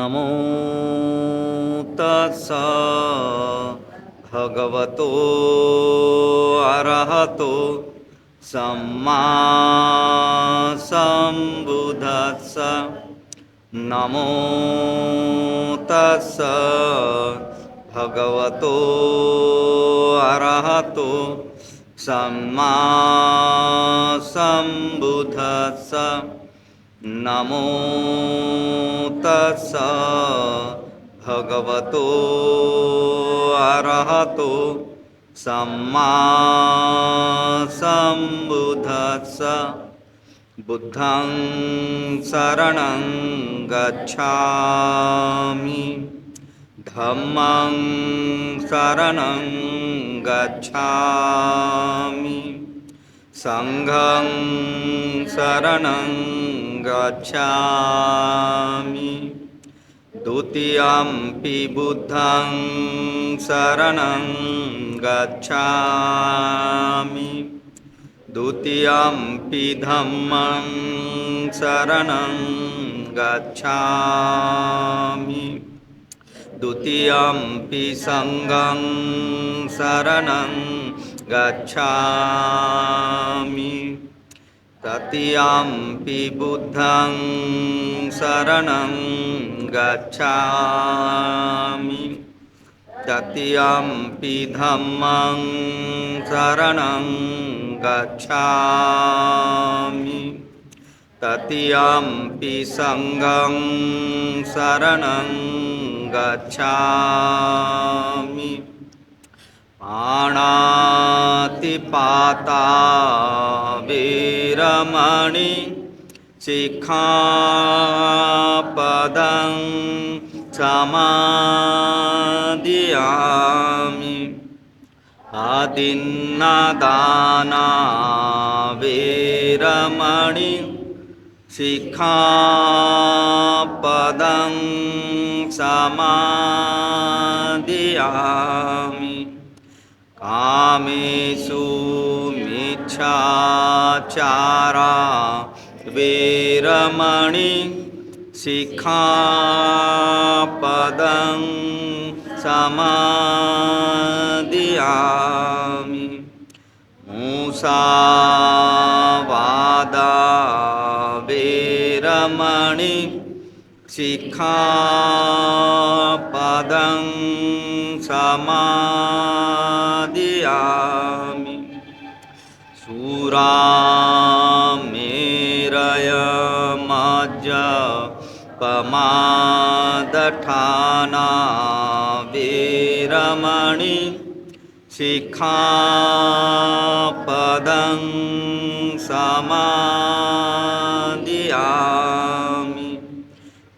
नमो तस्सा भगवतो अरहतो सम्मा सम्बुद्धस्सा। नमो तस्सा भगवतो अरहतो सम्मा सम्बुद्धस्सा। नमो तस्सा भगवतो अरहतो सम्मा सम्बुद्धस्सा। बुद्धं शरणं गच्छामि, धम्मं शरणं गच्छामि, संघं शरणं गच्छामि। द्वितीयंपि बुद्धं शरणं गच्छामि, द्वितीयंपि धम्मं शरणं गच्छामि, द्वितीयंपि संघं शरणं गच्छामि, तृतीयंपि बुद्धं शरणं गच्छामि, तृतीयंपि धम्मं शरणं गच्छामि, तृतीयंपि संघं शरणं गच्छामि। पाणातिपाता वीरमणि सिक्खापदं समादियामि। आदिन्नदाना वीरमणि सिक्खापदं समादियामि। कामेषु मिच्छाचारा वीरमणि सिक्खापदं समादियामि। मुसावादा वीरमणि सिक्खापदं समादियामि। सुरामेरय मज्जपमादठाना वीरमणि सिक्खापदं समादियामि।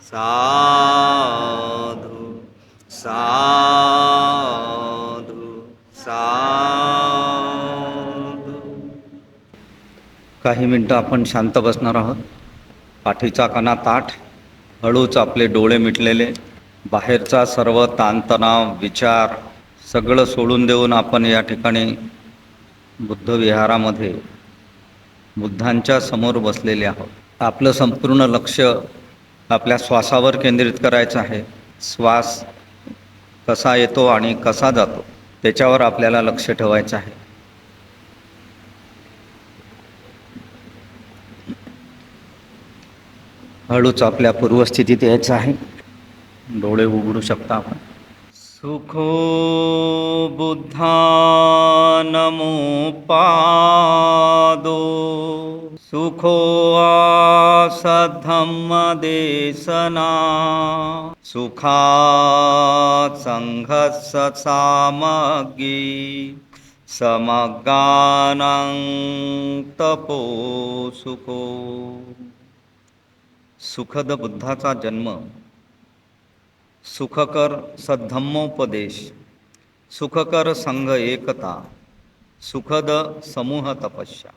साधु साधु साधु। काही मिनटं आपण शांत बसणार आहोत. पाठीचा कणा ताठ, हळूच आपले डोळे मिटलेले, बाहेरचा सर्व ताणतणाव विचार सगळं सोडून देऊन आपण या ठिकाणी बुद्ध विहारामध्ये बुद्धांच्या समोर बसलेले आहोत. आपलं संपूर्ण लक्ष आपल्या श्वासावर केंद्रित करायचं आहे. श्वास कसा येतो आणि कसा जातो त्याच्यावर आपल्याला लक्ष ठेवायचं आहे. हळूच आपल्या पूर्वस्थितीत यायचं आहे. डोळे उघडू शकता आपण. सुखो बुद्धानमुपादो सुखो आसद्धम्मदेशना सुखात् संघस्य सामग्री समगानं तपो सुखो. सुखद बुद्धाचा जन्म, सुखकर सद्धम्मोपदेश, सुखकर संघ एकता, सुखद समूह तपस्या.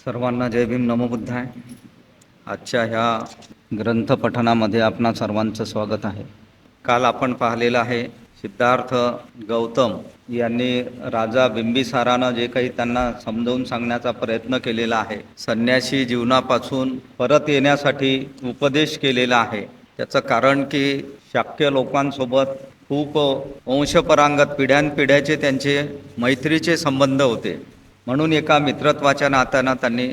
सर्वांना जय भीम, नमो बुद्धाय. आजच्या ह्या ग्रंथपठनामध्ये आपणा सर्वांचं स्वागत आहे. काल आपण पाहिलेलं आहे सिद्धार्थ गौतम यांनी राजा बिंबिसारानं जे काही त्यांना समजावून सांगण्याचा प्रयत्न केलेला आहे, संन्यासी जीवनापासून परत येण्यासाठी उपदेश केलेला आहे, त्याचं कारण की शाक्य लोकांसोबत खूप वंशपरांगत पिढ्यानपिढ्याचे त्यांचे मैत्रीचे संबंध होते. म्हणून एका मित्रत्वाच्या नात्यानं त्यांनी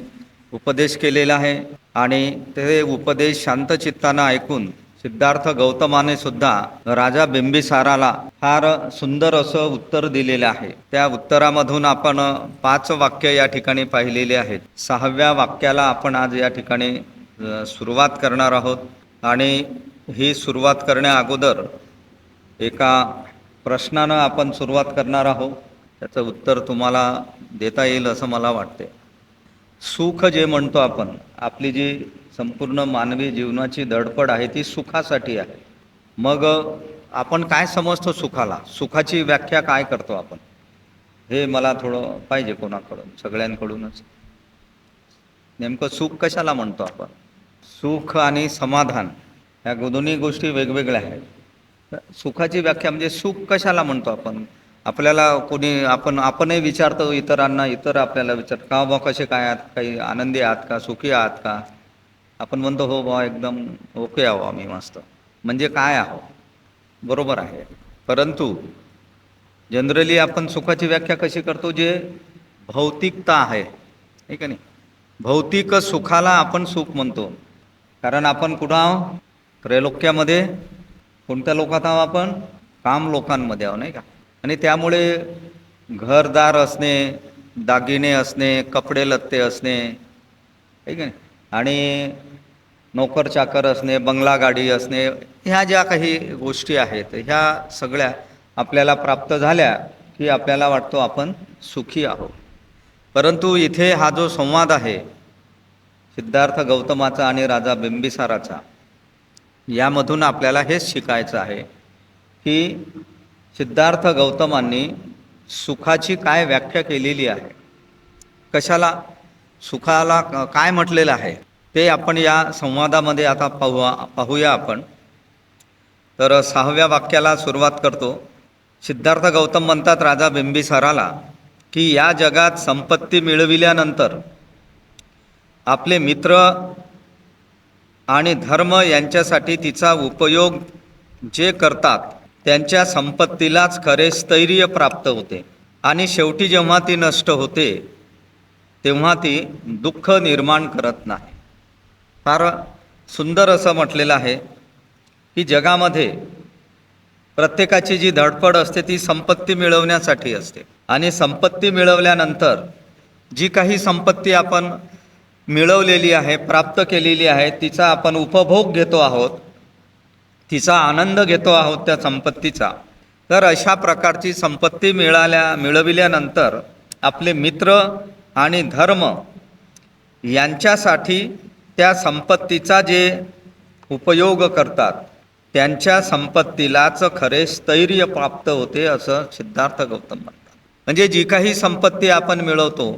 उपदेश केलेला आहे आणि ते उपदेश शांतचित्तानं ऐकून सिद्धार्थ गौतमाने सुद्धा राजा बिंबिसाराला फार सुंदर असं उत्तर दिलेलं आहे. त्या उत्तरामधून आपण 5 वाक्य या ठिकाणी पाहिलेली आहेत. 6व्या वाक्याला आपण आज या ठिकाणी सुरुवात करणार आहोत आणि ही सुरुवात करण्या अगोदर एका प्रश्नानं आपण सुरुवात करणार आहोत. त्याचं उत्तर तुम्हाला देता येईल असं मला वाटते. सुख जे म्हणतो आपण, आपली जी संपूर्ण मानवी जीवनाची धडपड आहे ती सुखासाठी आहे. मग आपण काय समजतो सुखाला, सुखाची व्याख्या काय करतो आपण, हे मला थोडं पाहिजे कोणाकडून, सगळ्यांकडूनच. नेमकं सुख कशाला म्हणतो आपण? सुख आणि समाधान ह्या दोन्ही गोष्टी वेगवेगळ्या आहेत. सुखाची व्याख्या म्हणजे सुख कशाला म्हणतो आपण? आपल्याला कोणी आपणही विचारतो इतरांना, इतर आपल्याला विचारतो का बा कसे काय आहात, काही आनंदी आहात का, सुखी आहात का? आपण म्हणतो हो बा एकदम ओके आहो आम्ही मस्त. म्हणजे काय आहो, बरोबर आहे. परंतु जनरली आपण सुखाची व्याख्या कशी करतो? जे भौतिकता आहे, ठीक आहे नाही, भौतिक सुखाला आपण सुख म्हणतो. कारण आपण कुठं आहो? त्रैलोक्यामध्ये. कोणत्या लोकात आहो आपण? काम लोकांमध्ये आहो, नाही का? आणि त्यामुळे घरदार असणे, दागिने असणे, कपडे लत्ते असणे, ठीक आहे, आणि नोकर चाकर असणे, बंगला गाडी असणे, ह्या ज्या काही गोष्टी आहेत ह्या सगळ्या आपल्याला प्राप्त झाल्या की आपल्याला वाटतो आपण सुखी आहोत. परंतु इथे हा जो संवाद आहे सिद्धार्थ गौतमाचा आणि राजा बिंबिसाराचा, यामधून आपल्याला हेच शिकायचं आहे की सिद्धार्थ गौतमांनी सुखाची काय व्याख्या केलेली आहे, कशाला सुखाला काय म्हटलेलं आहे ते आपण या संवादामध्ये आता पाहूया आपण. तर 6व्या वाक्याला सुरुवात करतो. सिद्धार्थ गौतम म्हणतात राजा बिंबिसाराला की या जगात संपत्ती मिळविल्यानंतर आपले मित्र आणि धर्म यांच्यासाठी तिचा उपयोग जे करतात त्यांच्या संपत्तीलाच खरे स्थैर्य प्राप्त होते आणि शेवटी जेव्हा ती नष्ट होते तेव्हा ती दुःख निर्माण करत नाही. फार सुंदर असं म्हटलेलं आहे की जगामध्ये प्रत्येकाची जी धडपड असते ती संपत्ती मिळवण्यासाठी असते आणि संपत्ती मिळवल्यानंतर जी काही संपत्ती आपण मिळवलेली आहे, प्राप्त केलेली आहे, तिचा आपण उपभोग घेतो आहोत, तिचा आनंद घेतो आहोत त्या संपत्तीचा. तर अशा प्रकारची संपत्ती मिळविल्यानंतर आपले मित्र आणि धर्म यांच्यासाठी त्या संपत्तीचा जे उपयोग करतात त्यांच्या संपत्तीलाच खरे स्थैर्य प्राप्त होते असं सिद्धार्थ गौतम म्हणतात. म्हणजे जी काही संपत्ती आपण मिळवतो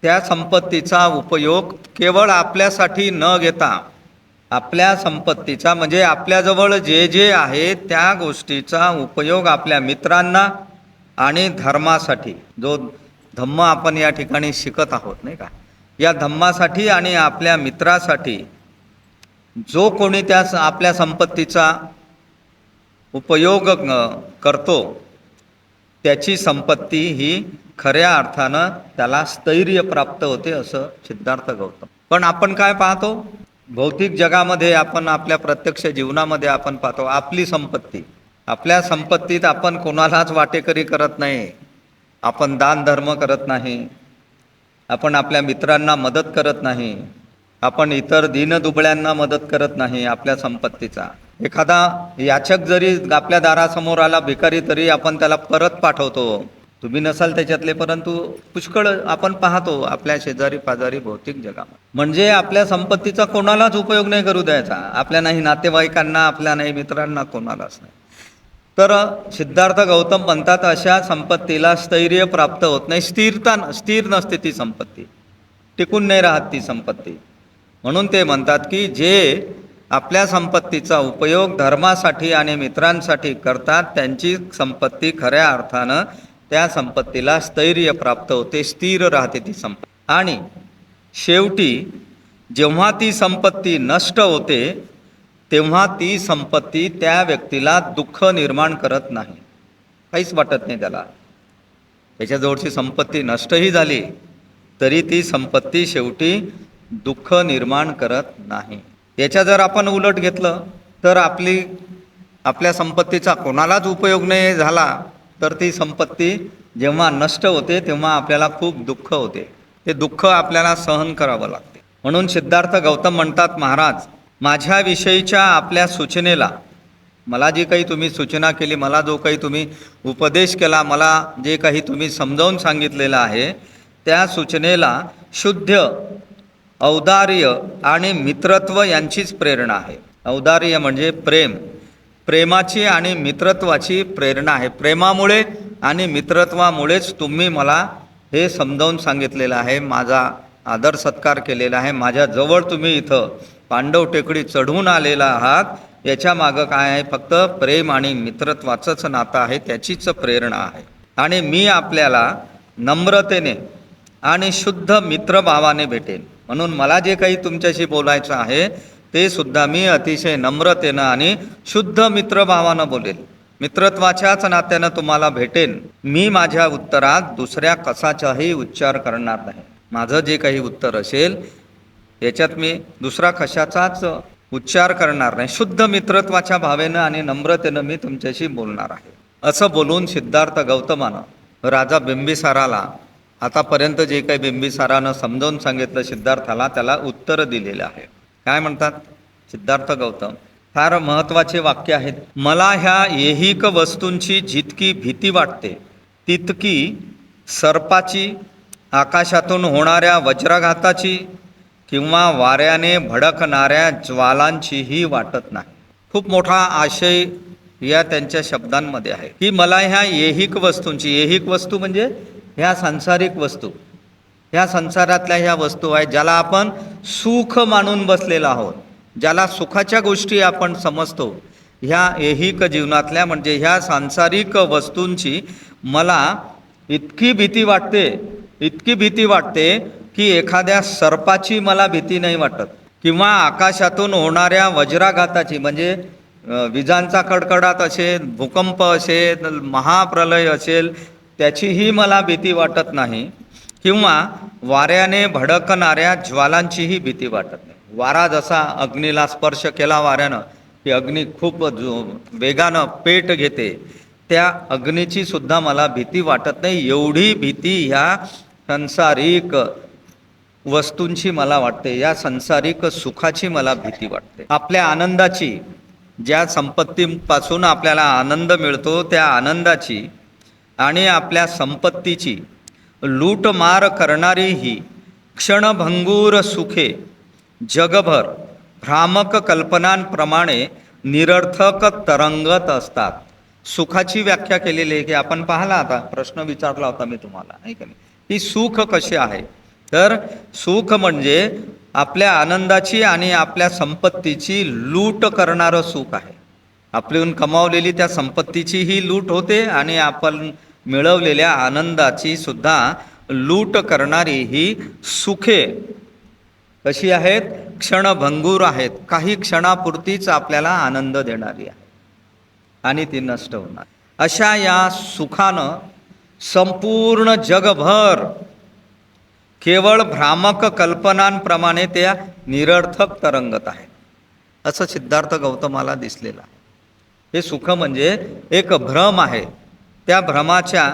त्या संपत्तीचा उपयोग केवळ आपल्यासाठी न घेता आपल्या संपत्तीचा म्हणजे आपल्याजवळ जे जे आहे त्या गोष्टीचा उपयोग आपल्या मित्रांना आणि धर्मासाठी, जो धम्म आपण या ठिकाणी शिकत आहोत नाही का, या धम्मासाठी आणि आपल्या मित्रासाठी जो कोणी त्या आपल्या संपत्तीचा उपयोग करतो त्याची संपत्ती ही खऱ्या अर्थानं त्याला स्थैर्य प्राप्त होते असं सिद्धार्थ गौतम. पण आपण काय पाहतो भौतिक जगामध्ये, आपण आपल्या प्रत्यक्ष जीवनामध्ये आपण पाहतो आपली संपत्ती, आपल्या संपत्तीत आपण कोणालाच वाटेकरी करत नाही, आपण दान धर्म करत नाही, आपण आपल्या मित्रांना मदत करत नाही, आपण इतर दीनदुबळ्यांना मदत करत नाही. आपल्या संपत्तीचा एखादा याचक जरी आपल्या दारासमोर आला भिकारी तरी आपण त्याला परत पाठवतो. तुम्ही नसाल त्याच्यातले, परंतु पुष्कळ आपण पाहतो आपल्या शेजारी पाजारी भौतिक जगामध्ये. म्हणजे आपल्या संपत्तीचा कोणालाच उपयोग नाही करू द्यायचा, आपल्या नाही नातेवाईकांना, आपल्या नाही मित्रांना, कोणालाच नाही. तर सिद्धार्थ गौतम म्हणतात अशा संपत्तीला स्थैर्य प्राप्त होत नाही, स्थिर नसते ती संपत्ती, टिकून नाही राहत ती संपत्ती. म्हणून ते म्हणतात की जे आपल्या संपत्तीचा उपयोग धर्मासाठी आणि मित्रांसाठी करतात त्यांची संपत्ती खऱ्या अर्थानं त्या संपत्तीला स्थैर्य प्राप्त होते, स्थिर राहते ती संपत्ती. आणि शेवटी जेव्हा ती संपत्ती नष्ट होते तेव्हा ती संपत्ती त्या व्यक्तीला दुःख निर्माण करत नाही, काहीच वाटत नाही त्याला. त्याच्याजवळची संपत्ती नष्टही झाली तरी ती संपत्ती शेवटी दुःख निर्माण करत नाही. याच्या जर आपण उलट घेतलं तर आपल्या संपत्तीचा कोणालाच उपयोग नाही झाला तर ती संपत्ती जेव्हा नष्ट होते तेव्हा आपल्याला खूप दुःख होते. ते दुःख आपल्याला सहन करावं लागते. म्हणून सिद्धार्थ गौतम म्हणतात, महाराज, माझ्याविषयीच्या आपल्या सूचनेला, मला जी काही तुम्ही सूचना केली, मला जो काही तुम्ही उपदेश केला, मला जे काही तुम्ही समजावून सांगितलेलं आहे, त्या सूचनेला शुद्ध औदार्य आणि मित्रत्व यांचीच प्रेरणा आहे. औदार्य म्हणजे प्रेमाची आणि मित्रत्वाची प्रेरणा आहे. प्रेमामुळे आणि मित्रत्वामुळेच तुम्ही मला हे समजावून सांगितलेलं आहे, माझा आदर सत्कार केलेला आहे, माझ्याजवळ तुम्ही इथं पांडव टेकडी चढवून आलेला आहात. याच्या मागं काय आहे? फक्त प्रेम आणि मित्रत्वाचंच नातं आहे, त्याचीच प्रेरणा आहे. आणि मी आपल्याला नम्रतेने आणि शुद्ध मित्रभावाने भेटेन. म्हणून मला जे काही तुमच्याशी बोलायचं आहे ते सुद्धा मी अतिशय नम्रतेनं आणि शुद्ध मित्रभावानं बोलेल, मित्रत्वाच्याच नात्यानं तुम्हाला भेटेन. मी माझ्या उत्तरात दुसऱ्या कशाचाही उच्चार करणार नाही. माझं जे काही उत्तर असेल याच्यात मी दुसरा कशाचाच उच्चार करणार नाही. शुद्ध मित्रत्वाच्या भावेनं आणि नम्रतेनं मी तुमच्याशी बोलणार आहे. असं बोलून सिद्धार्थ गौतमानं राजा बिंबिसाराला, आतापर्यंत जे काही बिंबिसारानं समजावून सांगितलं सिद्धार्थाला, त्याला उत्तर दिलेलं आहे. काय म्हणतात सिद्धार्थ गौतम? फार महत्त्वाचे वाक्य आहेत. मला ह्या ऐहिक वस्तूंची जितकी भीती वाटते तितकी सर्पाची, आकाशातून होणाऱ्या वज्राघाताची किंवा वाऱ्याने भडकणाऱ्या ज्वालांचीही वाटत नाही. खूप मोठा आशय या त्यांच्या शब्दांमध्ये आहे की मला ह्या ऐहिक वस्तूंची, ऐहिक वस्तू म्हणजे ह्या सांसारिक वस्तू, ह्या संसारातल्या ह्या वस्तू आहेत ज्याला आपण सुख मानून बसलेला आहोत, ज्याला सुखाच्या गोष्टी आपण समजतो, ह्या ऐहिक जीवनातल्या म्हणजे ह्या सांसारिक वस्तूंची मला इतकी भीती वाटते, इतकी भीती वाटते की एखाद्या सर्पाची मला भीती नाही वाटत, किंवा आकाशातून होणाऱ्या वज्राघाताची म्हणजे विजांचा कडकडाट असेल, भूकंप असेल, महाप्रलय असेल, त्याचीही मला भीती वाटत नाही, किंवा वाऱ्याने भडकणाऱ्या ज्वालांचीही भीती वाटत नाही. वारा जसा अग्नीला स्पर्श केला वाऱ्यानं की अग्नी खूप वेगानं पेट घेते, त्या अग्नीची सुद्धा मला भीती वाटत नाही. एवढी भीती ह्या सांसारिक वस्तूंची मला वाटते, या सांसारिक सुखाची मला भीती वाटते. आपल्या आनंदाची, ज्या संपत्तीपासून आपल्याला आनंद मिळतो त्या आनंदाची आणि आपल्या संपत्तीची लूटमार करणारी ही क्षणभंगूर सुखे जगभर भ्रामक कल्पनांप्रमाणे निरर्थक तरंगत असतात. सुखाची व्याख्या केलेली आहे की आपण पाहिला, आता प्रश्न विचारला होता मी तुम्हाला, नाही का नाही, की सुख कसे आहे. तर सुख म्हणजे आपल्या आनंदाची आणि आपल्या संपत्तीची लूट करणारं सुख आहे. आपल्याहून कमावलेली त्या संपत्तीची ही लूट होते आणि आपण मिळवलेल्या आनंदाची सुद्धा लूट करणारी ही सुखे कशी आहेत? क्षणभंगूर आहेत, काही क्षणापुरतीच आपल्याला आनंद देणारी आहे आणि ती नष्ट होणार. अशा या सुखानं संपूर्ण जगभर केवळ भ्रामक कल्पनांप्रमाणे त्या निरर्थक तरंगत आहेत, असं सिद्धार्थ गौतमाला दिसलेलं आहे. हे सुख म्हणजे एक भ्रम आहे, त्या भ्रमाच्या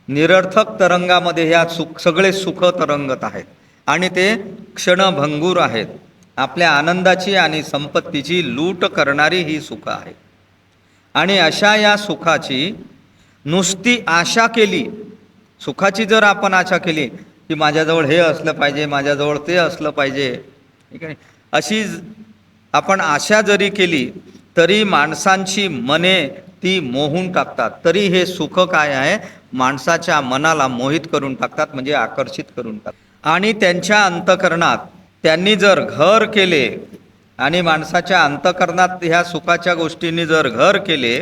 निरर्थक तरंगामध्ये ह्या सगळे सुख तरंगत आहेत आणि ते क्षणभंगूर आहेत. आपल्या आनंदाची आणि संपत्तीची लूट करणारी ही सुख आहे. आणि अशा या सुखाची नुसती आशा केली, सुखाची जर आपण आशा केली की माझ्याजवळ हे असलं पाहिजे, माझ्याजवळ ते असलं पाहिजे, ठीक आहे, अशी आपण आशा जरी केली तरी माणसांची मने ती मोहून टाकतात. तरी हे सुख काय आहे? माणसाच्या मनाला मोहित करून टाकतात, म्हणजे आकर्षित करून टाकतात. आणि त्यांच्या अंतःकरणात त्यांनी जर घर केले आणि माणसाच्या अंतःकरणात ह्या सुखाच्या गोष्टींनी जर घर केले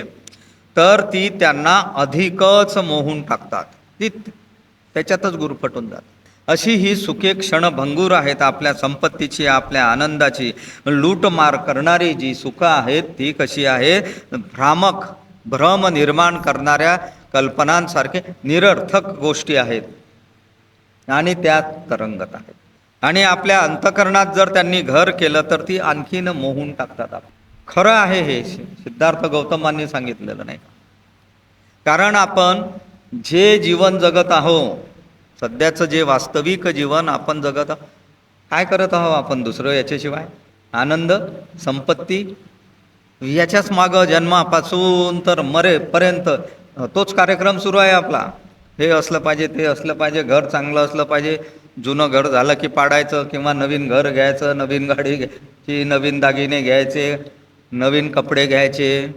तर ती त्यांना अधिकच मोहून टाकतात, ती त्याच्यातच गुरफटून जातात. अशी ही सुखे क्षणभंगूर आहेत. आपल्या संपत्तीची, आपल्या आनंदाची लूटमार करणारी जी सुखं आहेत ती कशी आहे? भ्रामक, भ्रम निर्माण करणाऱ्या कल्पनांसारखे निरर्थक गोष्टी आहेत आणि त्यात तरंगत आहेत. आणि आपल्या अंतःकरणात जर त्यांनी घर केलं तर ती आणखीन मोहून टाकतात. खरं आहे हे, सिद्धार्थ गौतमांनी सांगितलेलं नाही. कारण आपण जे जीवन जगत आहोत, सध्याचं जे वास्तविक जीवन आपण जगत आहोत, काय करत आहोत आपण दुसरं याच्याशिवाय? आनंद, संपत्ती, याच्याच मागं जन्मापासून तर मरेपर्यंत तोच कार्यक्रम सुरू आहे आपला. हे असलं पाहिजे, ते असलं पाहिजे, घर चांगलं असलं पाहिजे, जुनं घर झालं की पाडायचं किंवा नवीन घर घ्यायचं, नवीन गाडी घ्यायची, नवीन दागिने घ्यायचे, नवीन कपडे घ्यायचे.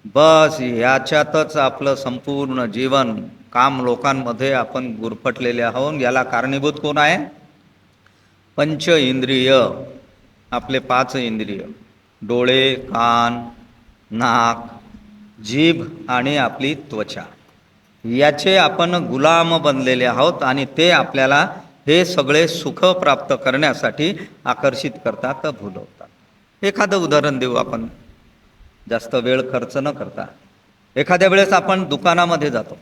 बस ह्याच्यातच आपलं संपूर्ण जीवन, काम लोकांमध्ये आपण गुरफटलेले आहोत. याला कारणीभूत कोण आहे? पंच इंद्रिय, आपले 5 इंद्रिय, डोळे, कान, नाक, जीभ आणि आपली त्वचा. याचे आपण गुलाम बनलेले आहोत आणि ते आपल्याला हे सगळे सुख प्राप्त करण्यासाठी आकर्षित करतात, भुलवतात. एखादं उदाहरण देऊ आपण, जास्त वेळ खर्च न करता. एखाद्या वेळेस आपण दुकानामध्ये जातो.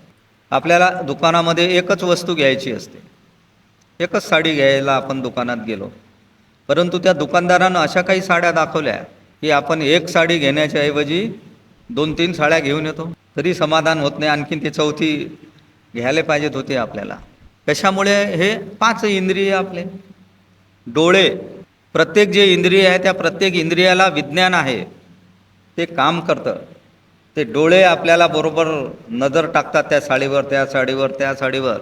आपल्याला दुकानामध्ये एकच वस्तू घ्यायची असते, एकच साडी घ्यायला आपण दुकानात गेलो. परंतु त्या दुकानदारानं अशा काही साड्या दाखवल्या की आपण एक साडी घेण्याच्या ऐवजी 2-3 साड्या घेऊन येतो, तरी समाधान होत नाही. आणखीन ती चौथी घ्यायला पाहिजेत होते आपल्याला. कशामुळे? हे 5 इंद्रिय आपले. डोळे, प्रत्येक जे इंद्रिय आहे त्या प्रत्येक इंद्रियाला विज्ञान आहे, ते काम करतं. ते डोळे आपल्याला बरोबर नजर टाकतात त्या साडीवर, त्या साडीवर, त्या साडीवर,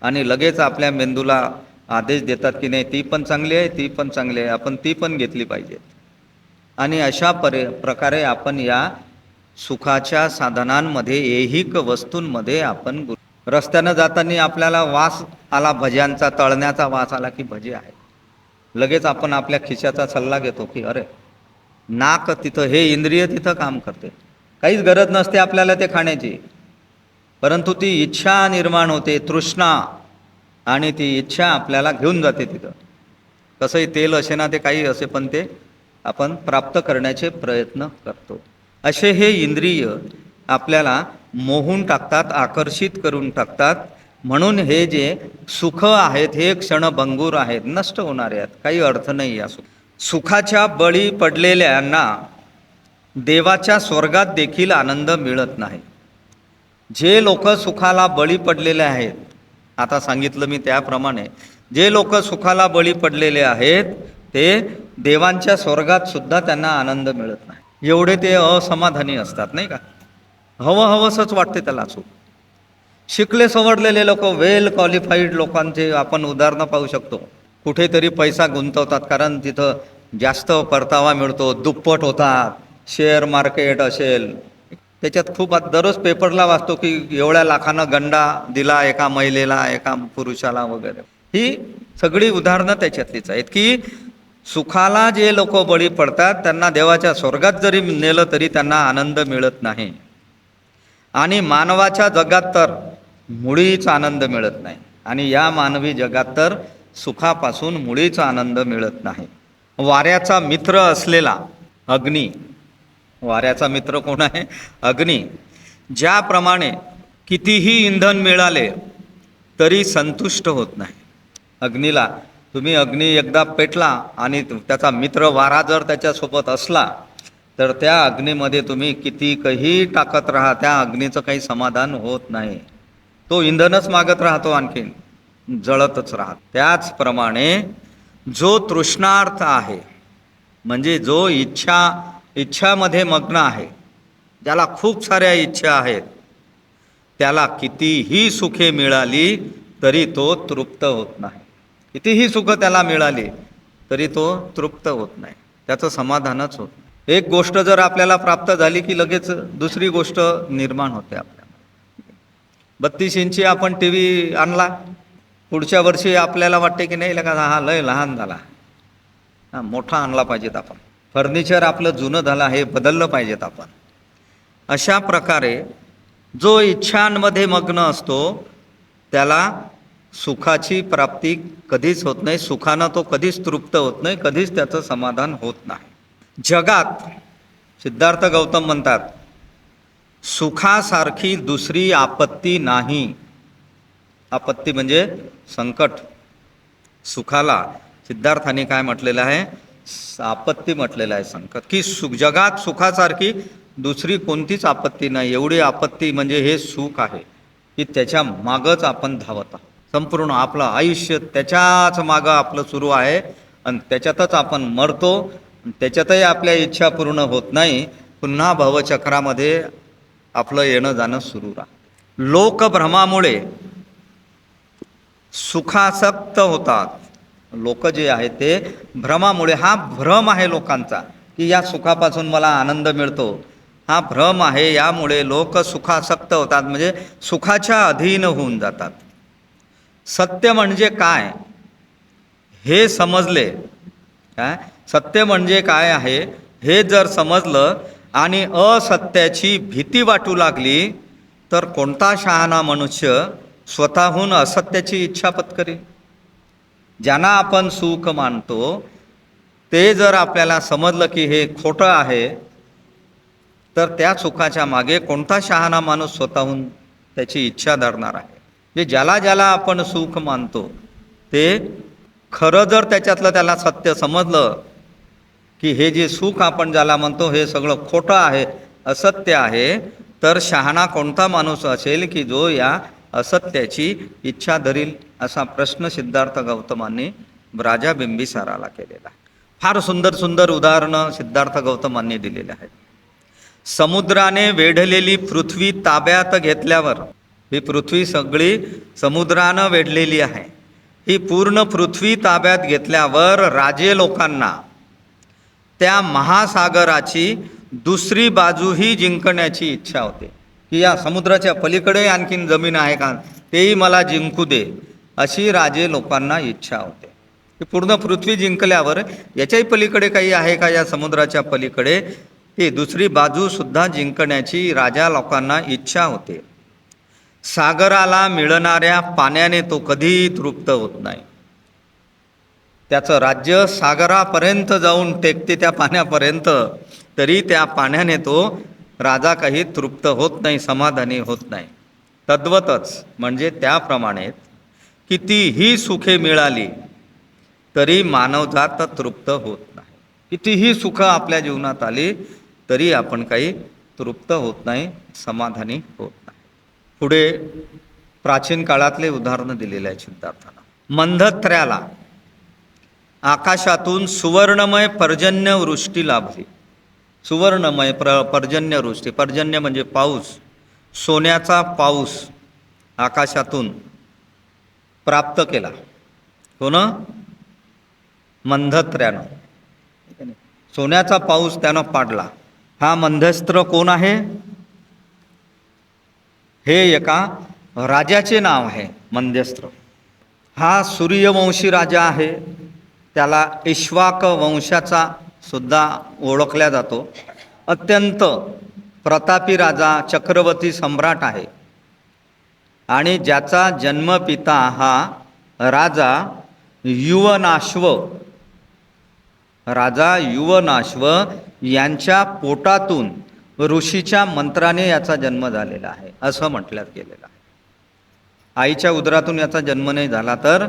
आणि लगेच आपल्या मेंदूला आदेश देतात की नाही, ती पण चांगली आहे, ती पण चांगली आहे, आपण ती पण घेतली पाहिजे. आणि अशा प्रकारे आपण या सुखाच्या साधनांमध्ये, ऐहिक वस्तूंमध्ये आपण रस्त्यानं जाताना आपल्याला वास आला भज्यांचा, तळण्याचा वास आला की भजी आहे, लगेच आपण आपल्या खिशाचा सल्ला घेतो की अरे, नाक तिथं, हे इंद्रिय तिथं काम करते. काहीच गरज नसते आपल्याला ते खाण्याची, परंतु ती इच्छा निर्माण होते, तृष्णा, आणि ती इच्छा आपल्याला घेऊन जाते तिथं. कसंही तेल असे ना, ते काही असे, पण ते आपण प्राप्त करण्याचे प्रयत्न करतो. असे हे इंद्रिय आपल्याला मोहून टाकतात, आकर्षित करून टाकतात. म्हणून हे जे सुख आहेत हे क्षणभंगूर आहेत, नष्ट होणारे आहेत, काही अर्थ नाही या सुखाच्या बळी पडलेल्यांना देवाच्या स्वर्गात देखील आनंद मिळत नाही. जे लोक सुखाला बळी पडलेले आहेत, आता सांगितलं मी त्याप्रमाणे, जे लोक सुखाला बळी पडलेले आहेत ते देवांच्या स्वर्गात सुद्धा त्यांना आनंद मिळत नाही. एवढे ते असमाधानी असतात, नाही का? हवंसंच वाटते त्याला सुख. शिकले सवरलेले लोक, वेल क्वालिफाईड लोकांचे आपण उदाहरणं पाहू शकतो. कुठेतरी पैसा गुंतवतात कारण तिथं जास्त परतावा मिळतो, दुप्पट होतात. शेअर मार्केट असेल, त्याच्यात खूप दररोज पेपरला वाचतो की एवढ्या लाखानं गंडा दिला एका महिलेला, एका पुरुषाला वगैरे. ही सगळी उदाहरणं त्याच्यातलीच आहेत की सुखाला जे लोक बळी पडतात त्यांना देवाच्या स्वर्गात जरी नेलं तरी त्यांना आनंद मिळत नाही. आणि मानवाच्या जगात तर मुळीच आनंद मिळत नाही. आणि या मानवी जगात तर सुखापासून मुळीच आनंद मिळत नाही. वाऱ्याचा मित्र असलेला अग्नी, वाऱ्याचा मित्र कोण आहे? अग्नी. ज्याप्रमाणे कितीही इंधन मिळाले तरी संतुष्ट होत नाही. अग्नीला तुम्ही, अग्नी एकदा पेटला आणि त्याचा मित्र वारा जर त्याच्यासोबत असला तर त्या अग्नीमध्ये तुम्ही किती काही टाकत राहा, त्या अग्नीचं काही समाधान होत नाही. तो इंधनच मागत राहतो, आणखीन जळतच राहत. त्याचप्रमाणे जो तृष्णार्थ आहे, म्हणजे जो इच्छामध्ये मग्न आहे, ज्याला खूप साऱ्या इच्छा आहेत, त्याला कितीही सुखे मिळाली तरी तो तृप्त होत नाही. कितीही सुख त्याला मिळाली तरी तो तृप्त होत नाही, त्याचं समाधानच होत नाही. एक गोष्ट जर आपल्याला प्राप्त झाली की लगेच दुसरी गोष्ट निर्माण होते आपल्याला. 32 इंची आपण टी व्ही आणला, पुढच्या वर्षी आपल्याला वाटते की नाही लगा हा लय लहान झाला, हा मोठा आणला पाहिजेत आपण. फर्निचर आपलं जुनं झालं, हे बदललं पाहिजेत आपण. अशा प्रकारे जो इच्छांमध्ये मग्न असतो त्याला सुखाची प्राप्ती कधीच होत नाही, सुखानं तो कधीच तृप्त होत नाही, कधीच त्याचं समाधान होत नाही. जगात सिद्धार्थ गौतम म्हणतात, सुखासारखी दुसरी आपत्ती नाही. आपत्ती म्हणजे संकट. सुखाला सिद्धार्थाने काय म्हटलेलं आहे? आपत्ती म्हटलेलं आहे, संकट. की जगात सुखासारखी दुसरी कोणतीच आपत्ती नाही. एवढी आपत्ती म्हणजे हे सुख आहे की त्याच्या मागच आपण धावत आहोत. संपूर्ण आपलं आयुष्य त्याच्याच मागं आपलं सुरू आहे आणि त्याच्यातच आपण मरतो. त्याच्यातही आपल्या इच्छा पूर्ण होत नाही. पुन्हा भवचक्रामध्ये आपलं येणं जाणं सुरू राहतं. लोकभ्रमामुळे सुखासक्त होतात. लोक जे आहेत ते भ्रमामुळे, हा भ्रम आहे लोकांचा की या सुखापासून मला आनंद मिळतो, हा भ्रम आहे. यामुळे लोक सुखासक्त होतात, म्हणजे सुखाच्या अधीन होऊन जातात. सत्य म्हणजे काय हे समजले, काय सत्य म्हणजे काय आहे हे जर समजलं आणि असत्याची भीती वाटू लागली तर कोणता शहाणा मनुष्य स्वतःहून असत्याची इच्छा पत्करेल? ज्यांना आपण सुख मानतो ते जर आपल्याला समजलं की हे खोटं आहे, तर त्या सुखाच्या मागे कोणता शहाणा माणूस स्वतःहून त्याची इच्छा धरणार आहे? जे ज्याला ज्याला आपण सुख मानतो ते खरं जर त्याच्यातलं त्याला सत्य समजलं की हे जे सुख आपण ज्याला म्हणतो हे सगळं खोटं आहे, असत्य आहे, तर शहाणा कोणता माणूस असेल की जो या असत्याची इच्छा धरील? असा प्रश्न सिद्धार्थ गौतमांनी राजा बिंबिसाराला केलेला आहे. फार सुंदर सुंदर उदाहरणं सिद्धार्थ गौतमांनी दिलेले आहेत. समुद्राने वेढलेली पृथ्वी ताब्यात घेतल्यावर, ही पृथ्वी सगळी समुद्रानं वेढलेली आहे, ही पूर्ण पृथ्वी ताब्यात घेतल्यावर राजे लोकांना त्या महासागराची दुसरी बाजूही जिंकण्याची इच्छा होते की या समुद्राच्या पलीकडे आणखीन जमीन आहे का, तेही मला जिंकू दे, अशी राजे लोकांना इच्छा होते. की पूर्ण पृथ्वी जिंकल्यावर याच्याही पलीकडे काही आहे का, या समुद्राच्या पलीकडे, ही दुसरी बाजूसुद्धा जिंकण्याची राजा लोकांना इच्छा होते. सागराला मिळणाऱ्या पाण्याने तो कधीही तृप्त होत नाही. त्याचं राज्य सागरापर्यंत जाऊन टेकते, त्या पाण्यापर्यंत, तरी त्या पाण्याने तो राजा काही तृप्त होत नाही, समाधानी होत नाही. तद्वतच म्हणजे त्याप्रमाणे कितीही सुखे मिळाली तरी मानवजात तृप्त होत नाही. कितीही सुख आपल्या जीवनात आली तरी आपण काही तृप्त होत नाही, समाधानी होत नाही. पुढे प्राचीन काळातले उदाहरणं दिलेले आहे सिद्धार्थानं. मंधत्र्याला आकाशातून सुवर्णमय पर्जन्य वृष्टी लाभली. सुवर्णमय पर्जन्य वृष्टी, पर्जन्य म्हणजे पाऊस, सोन्याचा पाऊस आकाशातून प्राप्त केला. कोण? मंधत्र्यानं. सोन्याचा पाऊस त्यानं पाडला. हा मंधस्त्र कोण आहे? हे एका राजाचे नाव आहे मंधस्त्र. हा सूर्यवंशी राजा आहे. त्याला इक्ष्वाक वंशाचा सुद्धा ओळखल्या जातो. अत्यंत प्रतापी राजा, चक्रवर्ती सम्राट आहे. आणि ज्याचा जन्मपिता हा राजा युवनाश्व, राजा युवनाश्व यांच्या पोटातून ऋषीच्या मंत्राने याचा जन्म झालेला आहे असं म्हटल्यात गेलेलं आहे. आईच्या उदरातून याचा जन्म नाही झाला, तर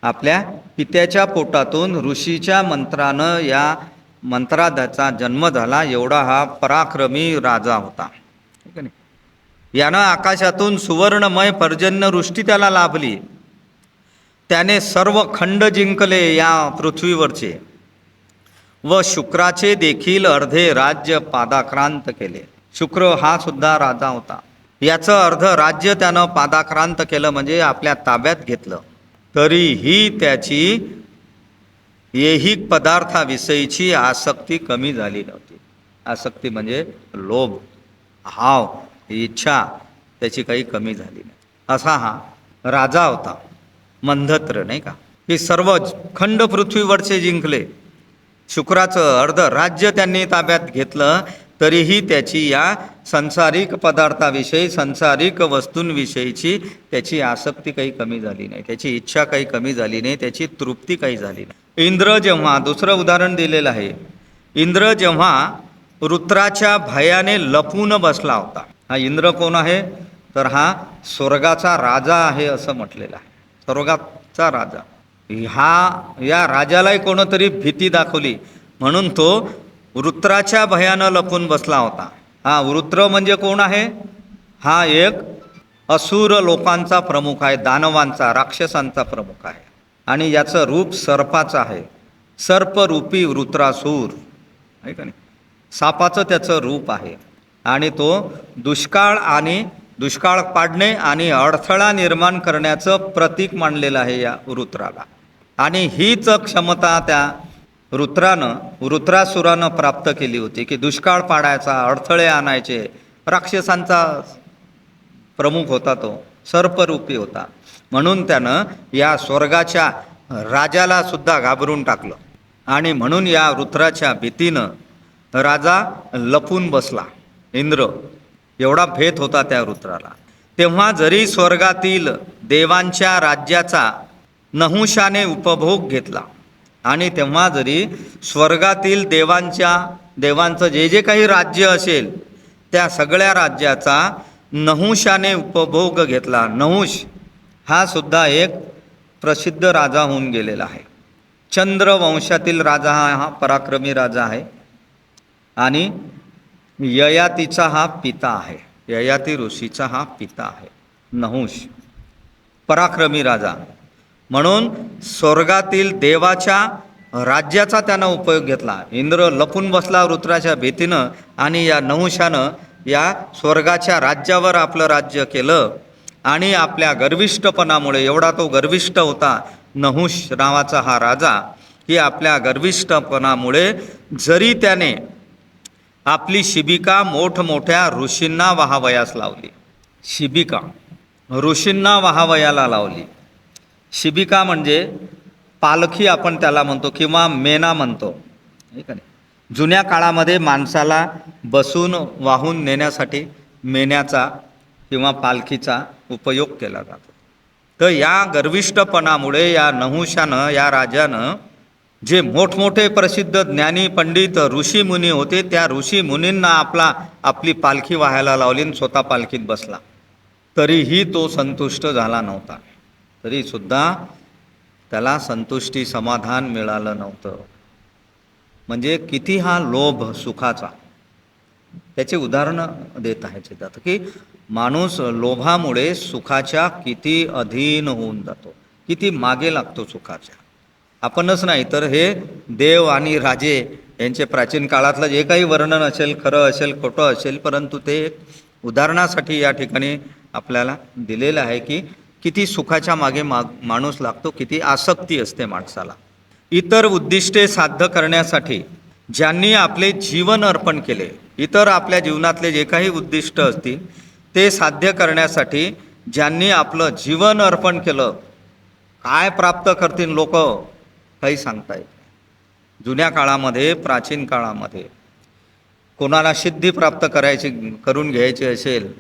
आपल्या पित्याच्या पोटातून ऋषीच्या मंत्रानं या मंत्रादाचा जन्म झाला. एवढा हा पराक्रमी राजा होता. ठीक आहे ना. यानं आकाशातून सुवर्णमय पर्जन्य वृष्टी त्याला लाभली. त्याने सर्व खंड जिंकले या पृथ्वीवरचे व शुक्राचे देखील अर्धे राज्य पादाक्रांत केले. शुक्र हा सुद्धा राजा होता. याचं अर्ध राज्य त्यानं पादाक्रांत केलं, म्हणजे आपल्या ताब्यात घेतलं. तरीही त्याची ऐहिक पदार्थाविषयीची आसक्ती कमी झाली नव्हती. आसक्ती म्हणजे लोभ, हाव, इच्छा त्याची काही कमी झाली नाही. असा हा राजा होता मंधत्र, नाही का. हे सर्व खंड पृथ्वीवरचे जिंकले. शुक्राचं अर्ध राज्य त्यांनी ताब्यात घेतलं, तरीही त्याची या संसारिक पदार्थाविषयी, संसारिक वस्तूंविषयीची त्याची आसक्ती काही कमी झाली नाही, त्याची इच्छा काही कमी झाली नाही, त्याची तृप्ती काही झाली नाही. इंद्र जेव्हा, दुसरं उदाहरण दिलेलं आहे, इंद्र जेव्हा रुद्राच्या भयाने लपून बसला होता. हा इंद्र कोण आहे? तर हा स्वर्गाचा राजा आहे असं म्हटलेलं आहे. स्वर्गाचा राजा. या राजालाही कोणतरी भीती दाखवली म्हणून तो वृत्राच्या भयानं लपून बसला होता. हा वृत्र म्हणजे कोण आहे? हा एक असुर लोकांचा प्रमुख आहे, दानवांचा, राक्षसांचा प्रमुख आहे आणि याचं रूप सर्पाचं आहे. सर्परूपी वृत्रासूर आहे का नाही, सापाचं त्याचं रूप आहे आणि तो दुष्काळ पाडणे आणि अडथळा निर्माण करण्याचं प्रतीक मानलेलं आहे या वृत्राला. आणि हीच क्षमता त्या वृत्रासुरानं प्राप्त केली होती की दुष्काळ पाडायचा, अडथळे आणायचे. राक्षसांचा प्रमुख होता, तो सर्परूपी होता. म्हणून त्यानं या स्वर्गाच्या राजाला सुद्धा घाबरून टाकलं आणि म्हणून या वृत्राच्या भीतीनं राजा लपून बसला. इंद्र एवढा भेद होता त्या वृत्राला. तेव्हा जरी स्वर्गातील देवांच्या राज्याचा नहुशाने उपभोग घेतला आणि तेव्हा जरी स्वर्गातील देवांचं जे जे काही राज्य असेल त्या सगळ्या राज्याचा नहुशाने उपभोग घेतला. नहुष हा सुद्धा एक प्रसिद्ध राजा होऊन गेलेला आहे. चंद्रवंशातील राजा हा पराक्रमी राजा आहे आणि ययातीचा हा पिता आहे. ययाती ऋषीचा हा पिता आहे नहुष, पराक्रमी राजा. म्हणून स्वर्गातील देवाच्या राज्याचा त्यानं उपयोग घेतला. इंद्र लपून बसला वृत्राच्या भीतीनं आणि या नहुशानं या स्वर्गाच्या राज्यावर आपलं राज्य केलं आणि आपल्या गर्विष्ठपणामुळे, एवढा तो गर्विष्ठ होता नहुष नावाचा हा राजा, की आपल्या गर्विष्ठपणामुळे जरी त्याने आपली शिबिका मोठमोठ्या ऋषींना वाहावयास लावली. शिबिका ऋषींना वाहावयाला लावली. शिबिका म्हणजे पालखी आपण त्याला म्हणतो किंवा मेना म्हणतो, नाही का नाही. जुन्या काळामध्ये माणसाला बसून वाहून नेण्यासाठी मेन्याचा किंवा पालखीचा उपयोग केला जातो. तर या गर्विष्ठपणामुळे या नहुशानं, या राजानं जे मोठमोठे प्रसिद्ध ज्ञानी पंडित ऋषीमुनी होते त्या ऋषीमुनींना आपली पालखी वाहायला लावली आणि स्वतः पालखीत बसला. तरीही तो संतुष्ट झाला नव्हता. तरीसुद्धा त्याला संतुष्टी, समाधान मिळालं नव्हतं. म्हणजे किती हा लोभ सुखाचा. त्याचे उदाहरणं देत आहे त्यात की माणूस लोभामुळे सुखाच्या किती अधीन होऊन जातो, किती मागे लागतो सुखाच्या. आपणच नाही तर हे देव आणि राजे यांचे प्राचीन काळातलं जे काही वर्णन असेल, खरं असेल खोटं असेल, परंतु ते उदाहरणासाठी या ठिकाणी आपल्याला दिलेलं आहे की किती सुखाच्या मागे माणूस लागतो, किती आसक्ती असते माणसाला. इतर उद्दिष्टे साध्य करण्यासाठी ज्यांनी आपले जीवन अर्पण केले, इतर आपल्या जीवनातले जे काही उद्दिष्ट असतील ते साध्य करण्यासाठी ज्यांनी आपलं जीवन अर्पण केलं, काय प्राप्त करतील लोक काही सांगता येत नाही. जुन्या काळामध्ये, प्राचीन काळामध्ये कोणाला सिद्धी प्राप्त करून घ्यायची असेल,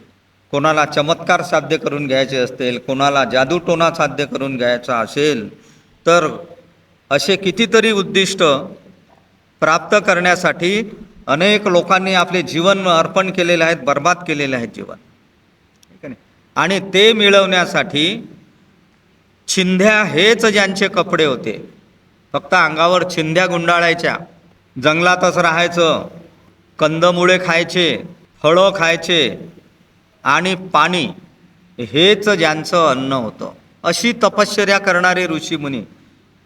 कोणाला चमत्कार साध्य करून घ्यायचे असतील, कोणाला जादूटोणा साध्य करून घ्यायचा असेल, तर असे कितीतरी उद्दिष्ट प्राप्त करण्यासाठी अनेक लोकांनी आपले जीवन अर्पण केलेले आहेत, बर्बाद केलेले आहेत जीवन, ठीक आहे. आणि ते मिळवण्यासाठी चिंध्या हेच ज्यांचे कपडे होते, फक्त अंगावर चिंध्या गुंडाळायच्या, जंगलातच राहायचं, कंदमुळे खायचे, फळं खायचे आणि पाणी हेच ज्यांचं अन्न होतं, अशी तपश्चर्या करणारे ऋषीमुनी